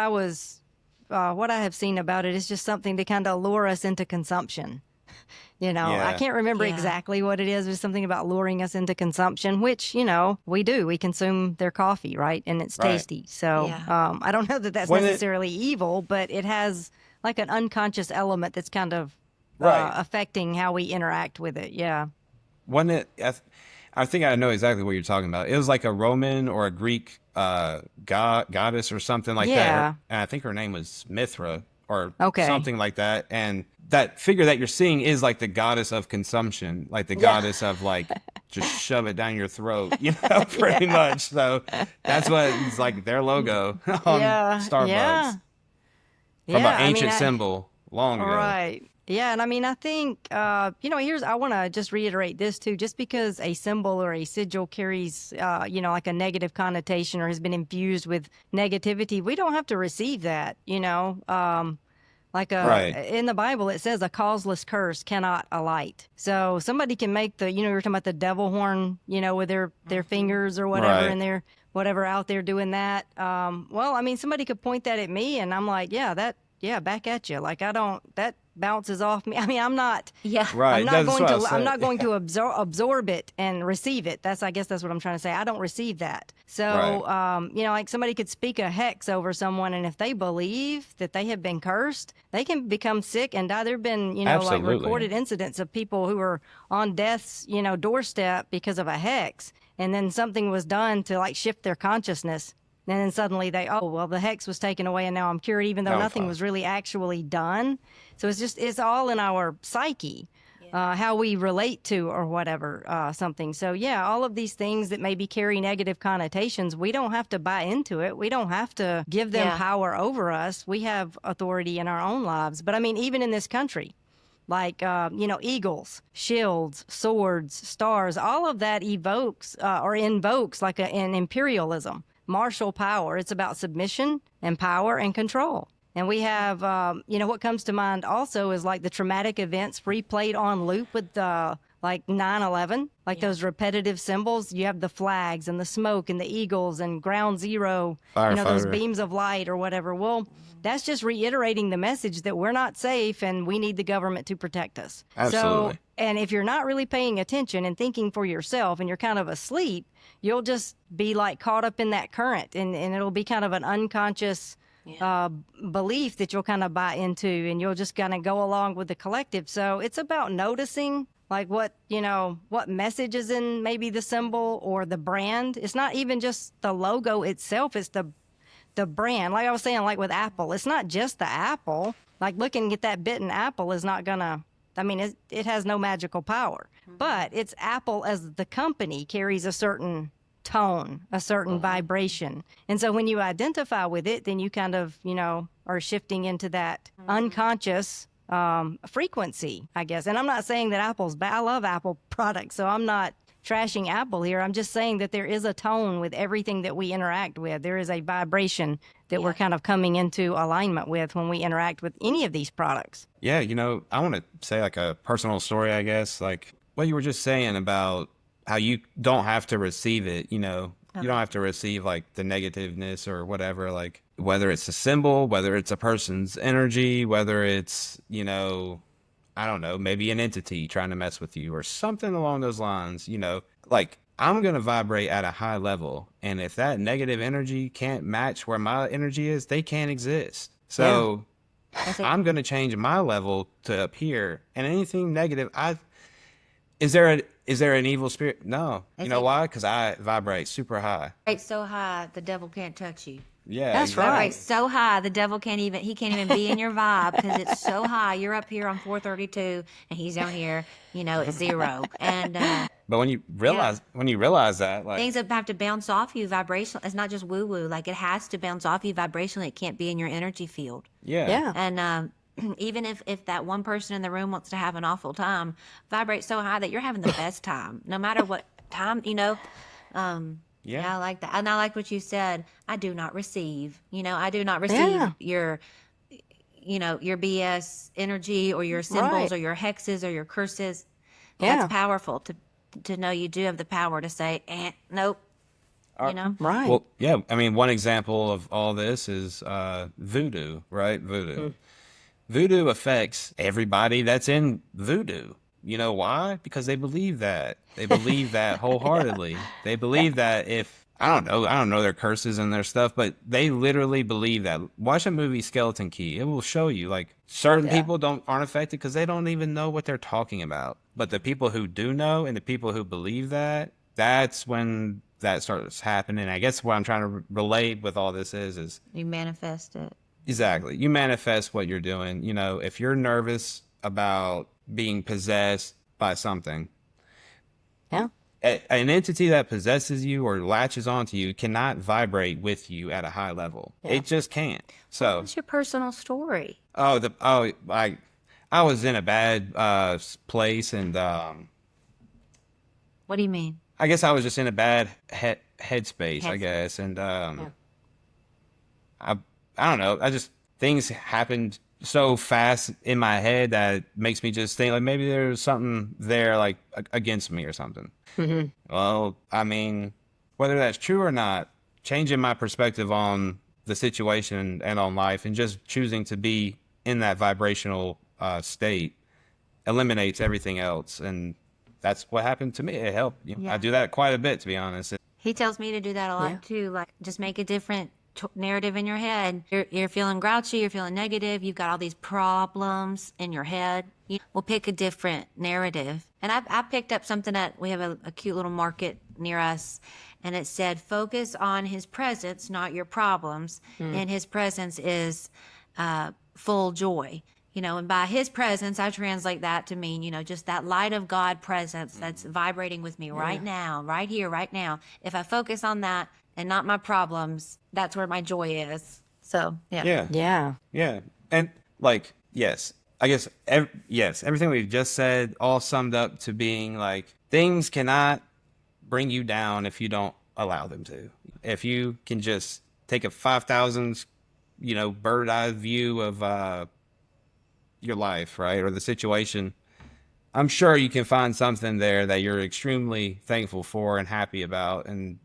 what I have seen about it, it's just something to kind of lure us into consumption. I Yeah. can't remember Yeah. exactly what it is. It's something about luring us into consumption, which, we do. We consume their coffee, right? And it's Right. tasty. So Yeah. I don't know that that's When it necessarily evil, but it has like an unconscious element that's kind of right. affecting how we interact with it. Yeah. When it I think I know exactly what you're talking about. It was like a Roman or a Greek goddess or something like that. Yeah. And I think her name was Mithra or Okay. something like that. And that figure that you're seeing is like the goddess of consumption, like the Yeah. goddess of like just shove it down your throat, pretty much. So that's what it's like their logo on Yeah. Starbucks Yeah. from Yeah. an ancient symbol long ago. Right. Yeah, and I mean, I think I want to just reiterate this too. Just because a symbol or a sigil carries, like a negative connotation or has been infused with negativity, we don't have to receive that. Right. In the Bible, it says a causeless curse cannot alight. So somebody can make you're talking about the devil horn, with their fingers or whatever, Right. and they're whatever out there doing that. Well, I mean, somebody could point that at me, and I'm like, yeah, back at you. Like that bounces off me. I mean, I'm not. Yeah. Right. I'm not That's going what I to. was I'm saying. not going to absorb it and receive it. I guess that's what I'm trying to say. I don't receive that. So, Right. like somebody could speak a hex over someone, and if they believe that they have been cursed, they can become sick and die. There've been, like Absolutely. recorded incidents of people who were on death's, doorstep because of a hex, and then something was done to like shift their consciousness. And then suddenly the hex was taken away and now I'm cured, even though No, nothing fine. was really actually done. So it's all in our psyche, how we relate to or whatever, something. So yeah, all of these things that maybe carry negative connotations, we don't have to buy into it. We don't have to give them Yeah. power over us. We have authority in our own lives. But I mean, even in this country, like eagles, shields, swords, stars, all of that evokes or invokes like an imperialism, martial power. It's about submission and power and control. And we have what comes to mind also is like the traumatic events replayed on loop with like 9/11, like those repetitive symbols. You have the flags and the smoke and the eagles and ground zero, those Firefighter. beams of light or whatever. Well, that's just reiterating the message that we're not safe and we need the government to protect us. Absolutely. So, and if you're not really paying attention and thinking for yourself and you're kind of asleep, you'll just be like caught up in that current and it'll be kind of an unconscious belief that you'll kind of buy into and you'll just kind of go along with the collective. So it's about noticing like what message is in maybe the symbol or the brand. It's not even just the logo itself, it's the brand. Like I was saying, like with Apple, it's not just the apple. Like looking at that bitten apple is not gonna, I mean, it has no magical power. But it's Apple as the company carries a certain tone, a certain vibration. And so when you identify with it, then you kind of, are shifting into that unconscious frequency, I guess. And I'm not saying that Apple's bad. I love Apple products, so I'm not trashing Apple here. I'm just saying that there is a tone with everything that we interact with. There is a vibration that we're kind of coming into alignment with when we interact with any of these products. Yeah, I want to say like a personal story, I guess, like what you were just saying about how you don't have to receive it, you don't have to receive like the negativeness or whatever, like whether it's a symbol, whether it's a person's energy, whether it's, I don't know, maybe an entity trying to mess with you or something along those lines, like I'm going to vibrate at a high level. And if that negative energy can't match where my energy is, they can't exist. So I'm going to change my level to up here, and anything negative, is there an evil spirit? No. You know why? Because I vibrate super high. Right so high, the devil can't touch you. Yeah, That's exactly. Right so high, the devil can't even be in your vibe because it's so high. You're up here on 432, and he's down here, at 0. And But when you realize that, like, things that have to bounce off you vibrational. It's not just woo woo. Like it has to bounce off you vibrationally. It can't be in your energy field. yeah, And even if that one person in the room wants to have an awful time, vibrate so high that you're having the best time, no matter what time, Yeah, I like that. And I like what you said. I do not receive. I do not receive Yeah. your BS energy or your symbols Right. or your hexes or your curses. Yeah. That's powerful to know you do have the power to say, nope, Right. Well, yeah. I mean, one example of all this is voodoo, right? Voodoo. Voodoo affects everybody that's in voodoo. You know why? Because they believe that. They believe that wholeheartedly. They believe that if I don't know their curses and their stuff, but they literally believe that. Watch a movie Skeleton Key. It will show you like certain people aren't affected because they don't even know what they're talking about. But the people who do know and the people who believe that, that's when that starts happening. I guess what I'm trying to relate with all this is you manifest it. exactly. You manifest what you're doing. You know, if you're nervous about being possessed by something, Yeah. an entity that possesses you or latches onto you cannot vibrate with you at a high level. Yeah. It just can't. So, What's your personal story? I was in a bad place, and What do you mean? I guess I was just in a bad headspace, I Headspace. guess, and I don't know. I just things happened so fast in my head that it makes me just think like maybe there's something there like against me or something. Well, I mean, whether that's true or not, changing my perspective on the situation and on life, and just choosing to be in that vibrational state eliminates everything else, and that's what happened to me. It helped. Yeah. I do that quite a bit, to be honest. He tells me to do that a lot Yeah. too. Like, just make a different narrative in your head. You're feeling grouchy, you're feeling negative, you've got all these problems in your head. We'll pick a different narrative. And I picked up something that we have a cute little market near us, and it said, focus on his presence, not your problems. And his presence is full joy. And by his presence, I translate that to mean, just that light of God presence that's vibrating with me right now, right here, right now. If I focus on that and not my problems, that's where my joy is. So, yeah. Yeah. And like, yes, I guess, yes, everything we've just said all summed up to being like, things cannot bring you down if you don't allow them to. If you can just take a 5,000, bird eye view of your life, right? Or the situation, I'm sure you can find something there that you're extremely thankful for and happy about. And,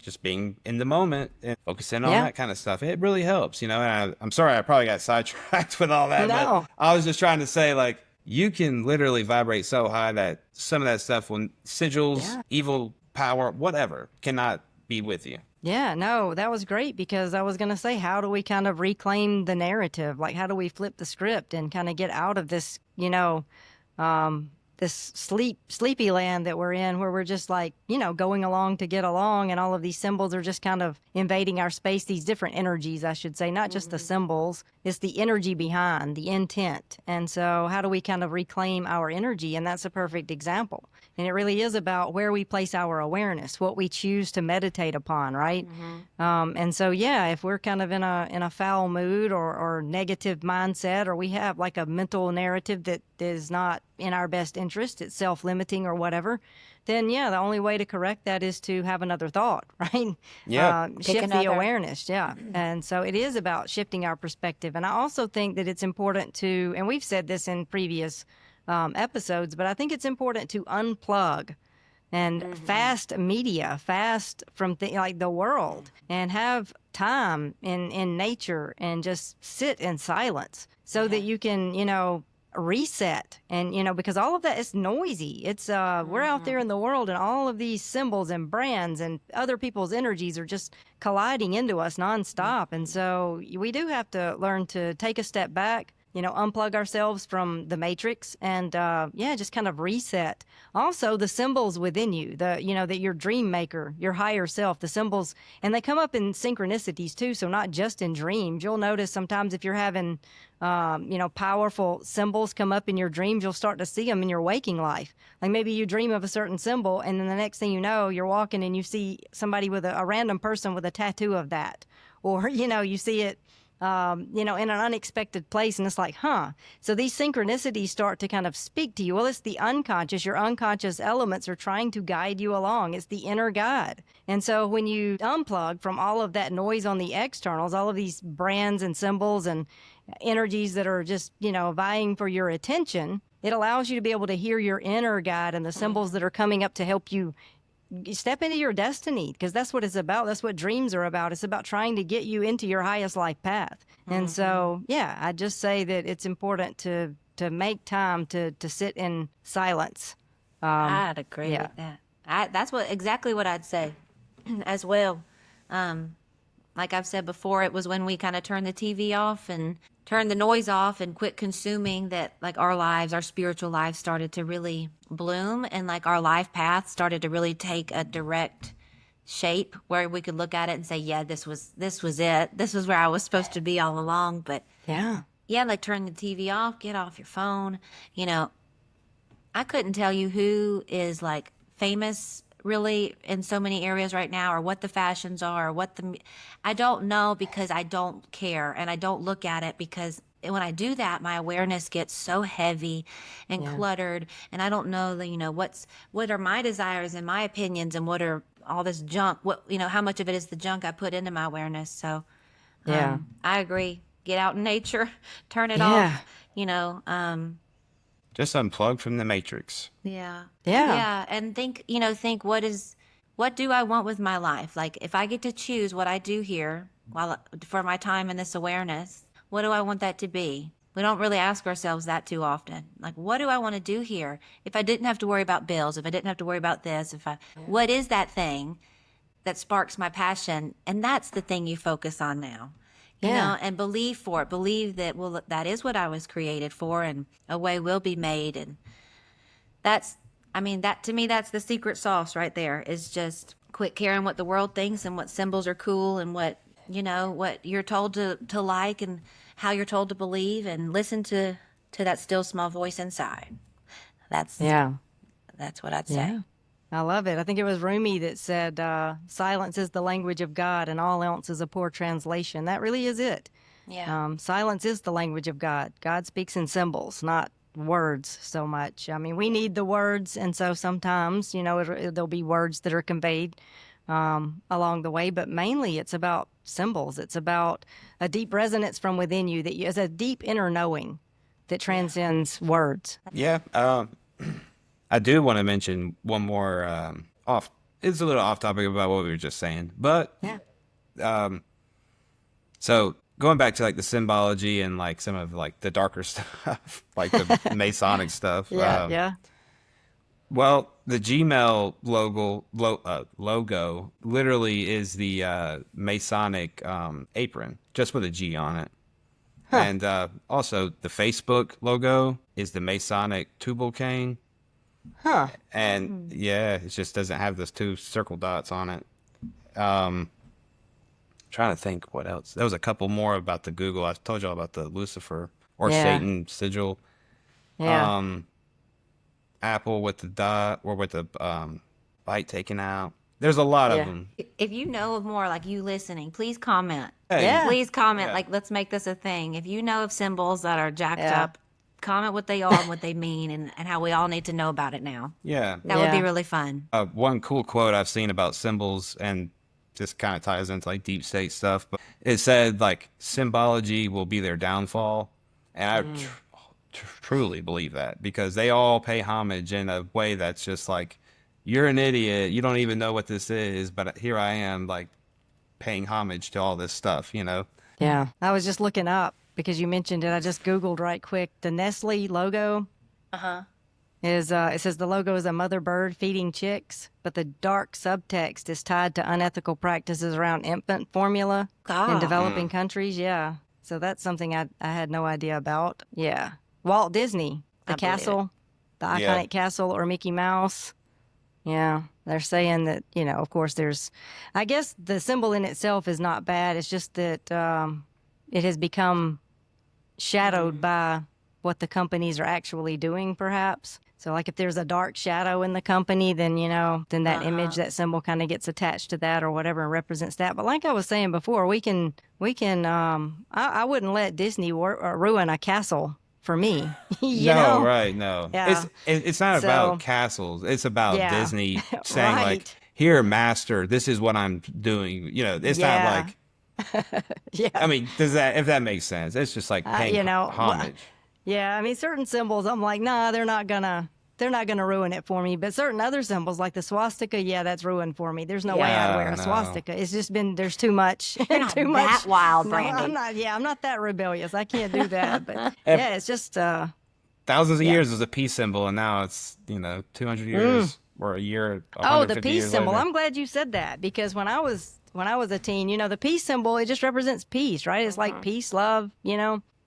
just being in the moment and focusing on that kind of stuff, it really helps, And I'm sorry, I probably got sidetracked with all that. No. But I was just trying to say, like, you can literally vibrate so high that some of that stuff, when sigils, evil power, whatever, cannot be with you. Yeah, no, that was great because I was going to say, how do we kind of reclaim the narrative? Like, how do we flip the script and kind of get out of this, this sleepy land that we're in, where we're just like, going along to get along, and all of these symbols are just kind of invading our space, these different energies, I should say, not just the symbols. It's the energy behind, the intent. And so how do we kind of reclaim our energy? And that's a perfect example. And it really is about where we place our awareness, what we choose to meditate upon, right? And so, if we're kind of in a foul mood or negative mindset, or we have like a mental narrative that is not in our best interest, it's self-limiting or whatever, then the only way to correct that is to have another thought, right? Shift the awareness, And so it is about shifting our perspective. And I also think that it's important to, and we've said this in previous episodes, but I think it's important to unplug and fast media, fast from like the world, and have time in nature and just sit in silence so that you can, reset. And, because all of that is noisy. It's, we're out there in the world, and all of these symbols and brands and other people's energies are just colliding into us nonstop. And so we do have to learn to take a step back, unplug ourselves from the matrix and, just kind of reset. Also, the symbols within you, that your dream maker, your higher self, the symbols, and they come up in synchronicities too. So not just in dreams. You'll notice sometimes if you're having, powerful symbols come up in your dreams, you'll start to see them in your waking life. Like maybe you dream of a certain symbol, and then the next thing you know, you're walking and you see somebody with a random person with a tattoo of that. Or, you see it, in an unexpected place, and it's like, So these synchronicities start to kind of speak to you. Well, it's the unconscious. Your unconscious elements are trying to guide you along. It's the inner guide. And so when you unplug from all of that noise on the externals, all of these brands and symbols and energies that are just, vying for your attention. It allows you to be able to hear your inner guide and the symbols that are coming up to help you step into your destiny, because that's what it's about. That's what dreams are about. It's about trying to get you into your highest life path. And so, yeah, I just say that it's important to make time to sit in silence. I'd agree with that. That's exactly what I'd say as well. Like I've said before, it was when we kind of turned the TV off and turned the noise off and quit consuming that, like, our spiritual lives started to really bloom, and like our life path started to really take a direct shape where we could look at it and say, yeah, this was it. This was where I was supposed to be all along. But Yeah. like turn the TV off, get off your phone. I couldn't tell you who is like famous really in so many areas right now, or what the fashions are, or I don't know, because I don't care and I don't look at it, because when I do that, my awareness gets so heavy and cluttered, and I don't know what are my desires and my opinions, and what are all this junk, how much of it is the junk I put into my awareness. So I agree. Get out in nature, turn it off, Just unplug from the matrix. Yeah. Yeah. Yeah. And think what do I want with my life? Like, if I get to choose what I do here for my time in this awareness, what do I want that to be? We don't really ask ourselves that too often. Like, what do I want to do here? If I didn't have to worry about bills, if I didn't have to worry about this, what is that thing that sparks my passion? And that's the thing you focus on now. And believe for it. Believe that, that is what I was created for, and a way will be made. And that to me, that's the secret sauce right there, is just quit caring what the world thinks and what symbols are cool and what you're told to like and how you're told to believe, and listen to that still small voice inside. That's what I'd say. Yeah. I love it. I think it was Rumi that said, silence is the language of God and all else is a poor translation. That really is it. Yeah. Silence is the language of God. God speaks in symbols, not words so much. I mean, we need the words, and so sometimes, there'll be words that are conveyed along the way, but mainly it's about symbols. It's about a deep resonance from within you, that is a deep inner knowing that transcends words. Yeah. I do want to mention one more it's a little off topic about what we were just saying, but so going back to like the symbology and like some of like the darker stuff, like the Masonic stuff. Well, the Gmail logo literally is the Masonic apron, just with a G on it. Huh. And also the Facebook logo is the Masonic tubal cane. Huh. And it just doesn't have those two circle dots on it. Trying to think what else. There was a couple more about the Google. I told y'all about the Lucifer or Satan sigil. Yeah. Apple with the dot, or with the bite taken out. There's a lot of them. If you know of more, like you listening, please comment. Hey. Please comment. Like, let's make this a thing. If you know of symbols that are jacked up, comment what they are and what they mean, and how we all need to know about it now. Yeah. That would be really fun. One cool quote I've seen about symbols, and this kind of ties into like deep state stuff, but it said like symbology will be their downfall. And I truly believe that, because they all pay homage in a way that's just like, you're an idiot. You don't even know what this is, but here I am, like, paying homage to all this stuff, Yeah. I was just looking up, because you mentioned it. I just Googled right quick. The Nestle logo is, it says the logo is a mother bird feeding chicks, but the dark subtext is tied to unethical practices around infant formula in developing countries. Yeah. So that's something I had no idea about. Yeah. Walt Disney, the castle, the iconic castle, or Mickey Mouse. Yeah. They're saying that, of course I guess the symbol in itself is not bad. It's just that it has become shadowed by what the companies are actually doing, perhaps. So like if there's a dark shadow in the company, then, then that image, that symbol kind of gets attached to that or whatever and represents that. But like I was saying before, I wouldn't let Disney ruin a castle for me. No, right. No, Yeah. It's not about castles. It's about Disney saying like, here, master, this is what I'm doing. It's not like Yeah. I mean, if that makes sense? It's just like paying homage. Yeah, I mean, certain symbols, I'm like, nah, they're not gonna ruin it for me. But certain other symbols, like the swastika, yeah, that's ruined for me. There's no way I'd wear a no. swastika. It's just been there's too much, You're not too that much. wild, No, Brandy. I'm not that rebellious. I can't do that. But yeah, it's just Thousands of Yeah. years was a peace symbol, and now it's 200 years or a year. Oh, the 150 peace years symbol. later. I'm glad you said that because when I was a teen, the peace symbol, it just represents peace, right? It's like peace, love.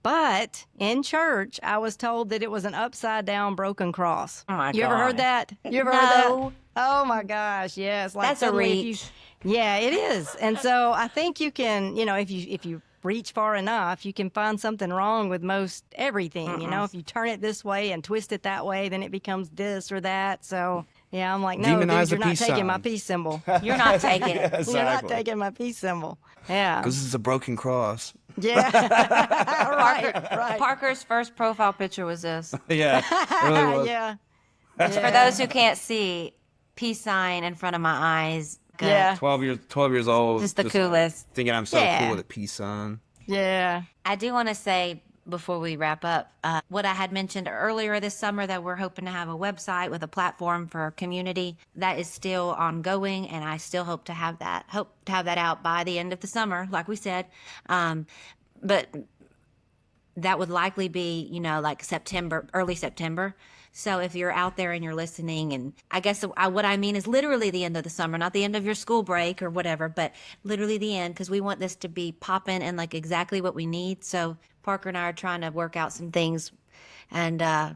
But in church, I was told that it was an upside down broken cross. Oh my You ever heard God. that? You ever heard that? No. Oh my gosh, yes. Like That's a suddenly if reach. yeah, it is. And so I think you can, if you reach far enough, you can find something wrong with most everything. If you turn it this way and twist it that way, then it becomes this or that. So yeah, I'm like, no, Demonize dude, the you're not peace taking my sign. peace symbol. You're not taking it. Yeah, You're not exactly. taking my peace symbol. Yeah. This is a broken cross. Yeah. right. Parker's first profile picture was this. Yeah, it really was. Yeah. For those who can't see, peace sign in front of my eyes. Good. Yeah. 12 years old. Just the coolest. Thinking I'm so Yeah. cool with a peace sign. Yeah. I do want to say before we wrap up, what I had mentioned earlier this summer that we're hoping to have a website with a platform for our community that is still ongoing, and I still hope to have that out by the end of the summer, like we said. But that would likely be, like September, early September. So if you're out there and you're listening, and I guess what I mean is literally the end of the summer, not the end of your school break or whatever, but literally the end, because we want this to be popping and like exactly what we need. So Parker and I are trying to work out some things and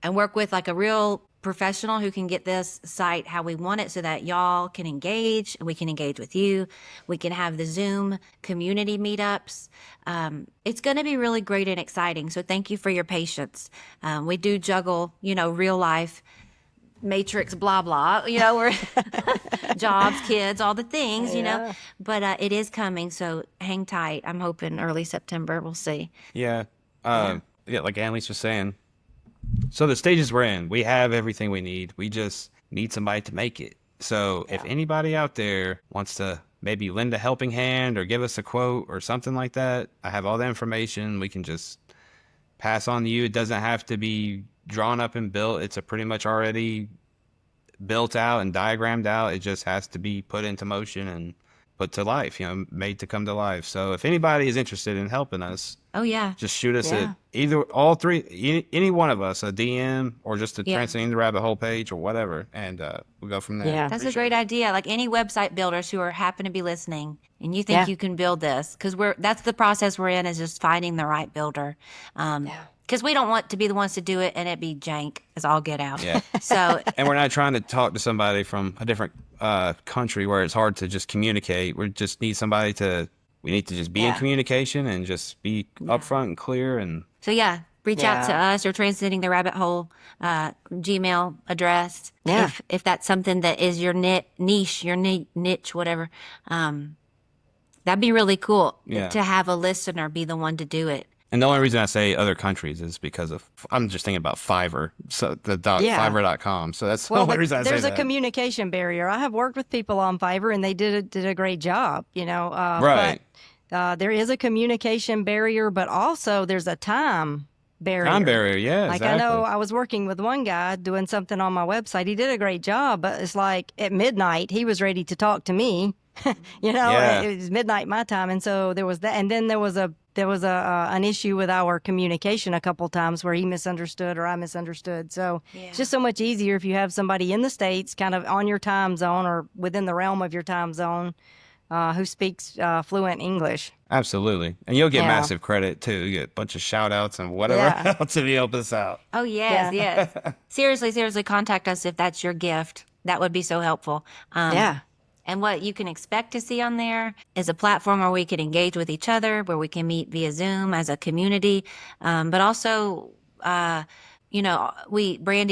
work with like a real professional who can get this site how we want it so that y'all can engage and we can engage with you. We can have the Zoom community meetups. It's going to be really great and exciting. So thank you for your patience. We do juggle, real life, matrix, blah, blah, we're jobs, kids, all the things, but it is coming. So hang tight. I'm hoping early September. We'll see. Yeah. Like Annelise was saying. So the stages we're in, we have everything we need. We just need somebody to make it. So if anybody out there wants to maybe lend a helping hand or give us a quote or something like that, I have all the information. We can just pass on to you. It doesn't have to be drawn up and built. It's a pretty much already built out and diagrammed out. It just has to be put into motion and put to life, made to come to life. So if anybody is interested in helping us, Oh, yeah. just shoot us at either all three, any one of us, a DM or just a Transcending the Rabbit Hole page or whatever, and we'll go from there. Yeah. That's a great idea. Like any website builders who happen to be listening and you think you can build this, because that's the process we're in, is just finding the right builder. Because we don't want to be the ones to do it and it be jank as all get out. Yeah. So And we're not trying to talk to somebody from a different country where it's hard to just communicate. We just need we need to just be in communication and just be upfront and clear. And So reach out to us or Transcending the Rabbit Hole Gmail address. Yeah. If that's something that is your niche, your niche, whatever. That'd be really cool to have a listener be the one to do it. And the only reason I say other countries is because I'm just thinking about Fiverr, so Fiverr.com. So that's the only reason I say that. There's a communication barrier. I have worked with people on Fiverr, and they did a great job. Right. But there is a communication barrier, but also there's a time barrier. Time barrier, yeah, Like exactly. I know I was working with one guy doing something on my website. He did a great job, but it's like at midnight he was ready to talk to me. Yeah. It was midnight my time, and so there was that. And then there was an issue with our communication a couple times where he misunderstood or I misunderstood. So it's just so much easier if you have somebody in the States, kind of on your time zone or within the realm of your time zone, who speaks fluent English. Absolutely. And you'll get massive credit too. You get a bunch of shout outs and whatever else if you help us out. Oh, yes, yes. Seriously, contact us if that's your gift. That would be so helpful. And what you can expect to see on there is a platform where we can engage with each other, where we can meet via Zoom as a community. But also, Brandy,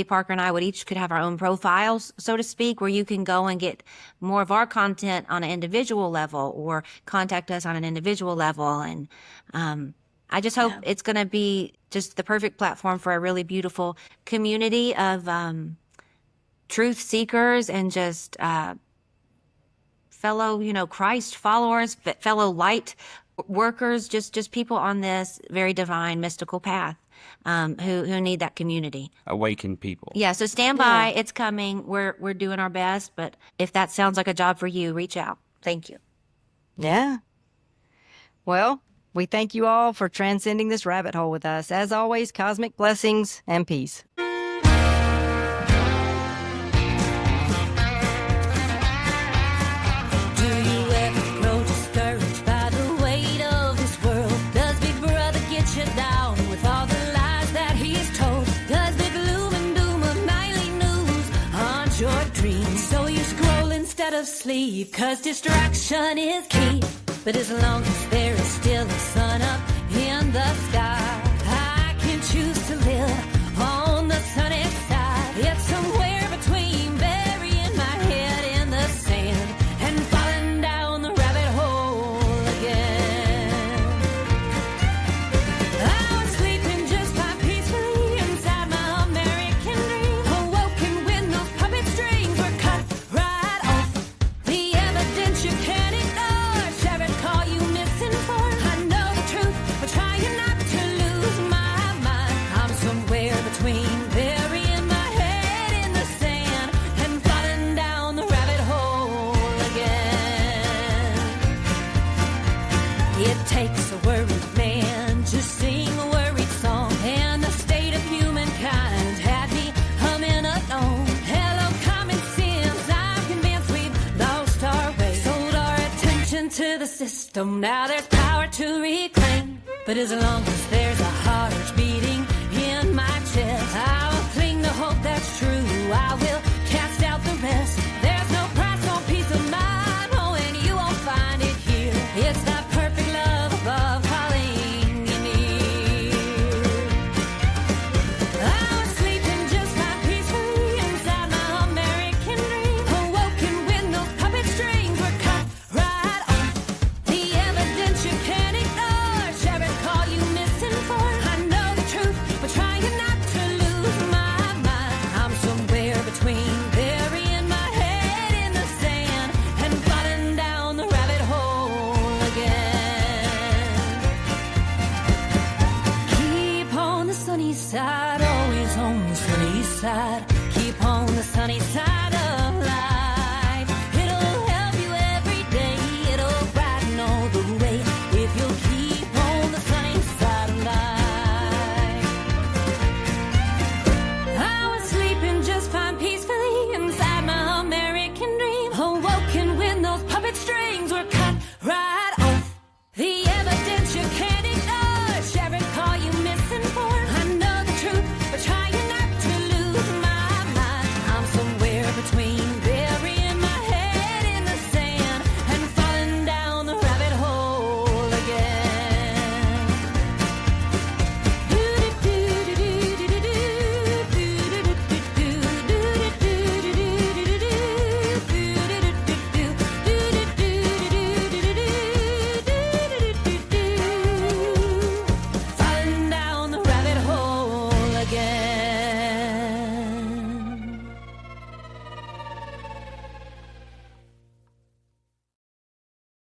Parker, and I could have our own profiles, so to speak, where you can go and get more of our content on an individual level or contact us on an individual level. And I just hope it's going to be just the perfect platform for a really beautiful community of truth seekers and just fellow, Christ followers, fellow light workers, just people on this very divine, mystical path, who need that community. Awaken people. Yeah, so stand by. It's coming. We're doing our best, but if that sounds like a job for you, reach out. Thank you. Yeah. Well, we thank you all for transcending this rabbit hole with us. As always, cosmic blessings and peace. Do you ever grow discouraged by the weight of this world? Does Big Brother get you down with all the lies that he's told? Does the gloom and doom of nightly news haunt your dreams? So you scroll instead of sleep, 'cause distraction is key. But as long as there is still a sun up in the sky, I can choose to live on the sunny side. It's somewhere between burying my head in the sand and falling down the rabbit hole again. I was sleeping just fine peacefully inside my American dream, awoken when those puppet strings were cut right off. The evidence you can't ignore, share it, call you misinformed. I know the truth, but trying not to lose my mind. I'm somewhere between burying my head in the sand and falling down the rabbit hole again. It takes a worried man to sing a worried song, and the state of humankind had me humming alone. Hello, common sense, I'm convinced we've lost our way, sold our attention to the system. Now there's power to reclaim, but as long as there's a heart beating in my chest, I will cling to hope that's true. I will cast out the rest. There's no price on peace of mind, knowing you won't find it here. It's that perfect love above calling you near. I was sleeping just fine peacefully inside my American dream, awoken when those puppet strings were cut right off. The evidence you can't ignore, share it, call you misinformed. I know the truth, but trying not to lose my mind. I'm somewhere between burying my head in the sand and falling down the rabbit hole again. Keep on the sunny side, always on the sunny side. Keep on the sunny side.